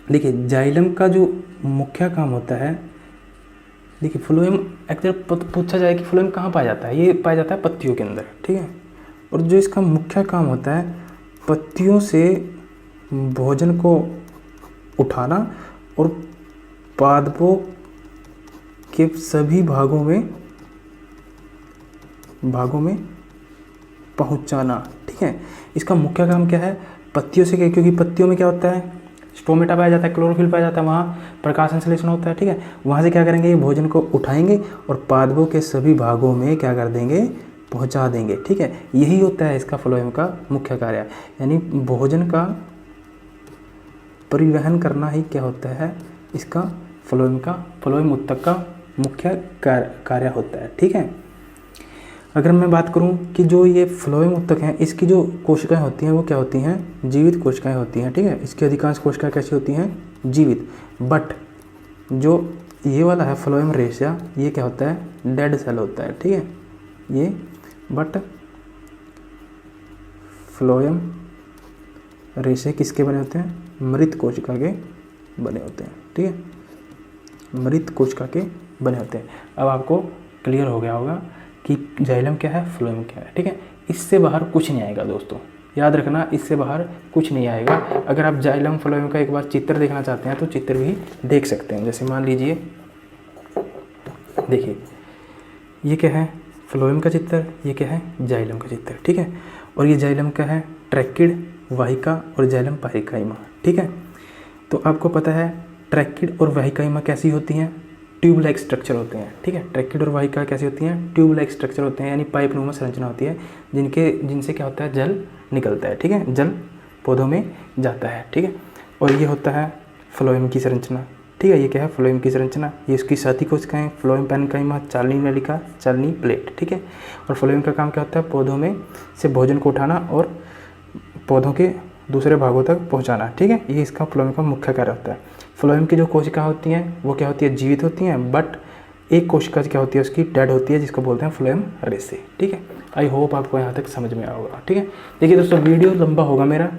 देखिए, जाइलम का जो मुख्य काम होता है, देखिए फ्लोएम एक्चुअली पूछा जाए कि फ्लोएम कहाँ पाया जाता है, ये पाया जाता है पत्तियों के अंदर, ठीक है। और जो इसका मुख्य काम होता है पत्तियों से भोजन को उठाना और पादपों के सभी भागों में पहुंचाना, ठीक ठीक है। इसका मुख्य काम क्या है, पत्तियों से, क्योंकि पत्तियों में क्या होता है, स्टोमेटा पाया जाता है, क्लोरोफिल पाया जाता है, वहाँ प्रकाश संश्लेषण होता है, ठीक है। वहाँ से क्या करेंगे, ये भोजन को उठाएंगे और पादपों के सभी भागों में क्या कर देंगे, पहुँचा देंगे, ठीक है। यही होता है इसका फ्लोएम का मुख्य कार्य, यानी भोजन का परिवहन करना ही क्या होता है इसका फ्लोएम ऊतक का मुख्य कार्य होता है, ठीक है। अगर मैं बात करूं कि जो ये फ्लोएम ऊतक हैं, इसकी जो कोशिकाएं होती हैं वो क्या होती हैं, जीवित कोशिकाएं होती हैं, ठीक है। इसकी अधिकांश कोशिकाएं कैसी होती हैं, जीवित। बट जो ये वाला है फ्लोएम रेशा, ये क्या होता है, डेड सेल होता है, ठीक है ये। बट फ्लोएम रेशे किसके बने होते हैं, मृत कोशिका के बने होते हैं, ठीक है, मृत कोशिका के बने होते हैं। अब आपको क्लियर हो गया होगा कि जाइलम क्या है, फ्लोएम क्या है, ठीक है। इससे बाहर कुछ नहीं आएगा दोस्तों, याद रखना, इससे बाहर कुछ नहीं आएगा। अगर आप जाइलम फ्लोएम का एक बार चित्र देखना चाहते हैं तो चित्र भी देख सकते हैं। जैसे मान लीजिए, देखिए ये क्या है, फ्लोएम का चित्र, ये क्या है, जाइलम का चित्र, ठीक है। और ये जाइलम क्या है, ट्रैकिड वाहिका और जाइलम पारेखाइमा, ठीक है। तो आपको पता है ट्रैकिड और वाहिकाइमा कैसी होती हैं, ट्यूब लाइक स्ट्रक्चर होते हैं, ठीक है। ट्रैकिड और वाहिका कैसी होती हैं, ट्यूब लाइक स्ट्रक्चर होते हैं, यानी पाइप नुमा संरचना होती है जिनसे क्या होता है, जल निकलता है, ठीक है, जल पौधों में जाता है, ठीक है। और ये होता है फ्लोएम की संरचना, ठीक है। ये क्या है, फ्लोएम की संरचना, ये इसकी साथी कोशिकाएं, फ्लोएम पैरेन्काइमा, चालनी नलिका, चालनी प्लेट, ठीक है। और फ्लोएम का काम क्या होता है, पौधों में से भोजन को उठाना और पौधों के दूसरे भागों तक पहुंचाना, ठीक है। ये इसका फ्लोएम का मुख्य कार्य होता है। फ्लोएम की जो कोशिका होती हैं वो क्या होती है, जीवित होती हैं, बट एक कोशिका क्या होती है उसकी डेड होती है, जिसको बोलते हैं फ्लोएम रेशे, ठीक है। आई होप आपको यहाँ तक समझ में आएगा, ठीक है। देखिए दोस्तों, वीडियो लंबा होगा मेरा,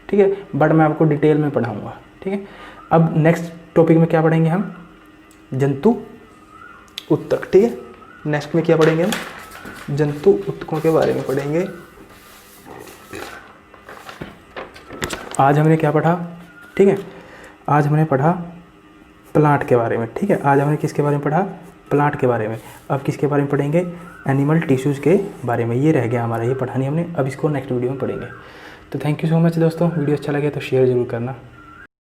ठीक है, बट मैं आपको डिटेल में पढ़ाऊँगा, ठीक है। अब नेक्स्ट टॉपिक में क्या पढ़ेंगे हम, जंतु ऊतक, ठीक है। नेक्स्ट में क्या पढ़ेंगे हम, जंतु ऊतकों के बारे में पढ़ेंगे। आज हमने क्या पढ़ा, ठीक है, आज हमने पढ़ा प्लांट के बारे में, ठीक है। आज हमने किसके बारे में पढ़ा, प्लांट के बारे में। अब किसके बारे में पढ़ेंगे, एनिमल टिश्यूज़ के बारे में। ये रह गया हमारा, ये पढ़ानी हमने, अब इसको नेक्स्ट वीडियो में पढ़ेंगे। तो थैंक यू सो मच दोस्तों, वीडियो अच्छा लगे तो शेयर ज़रूर करना।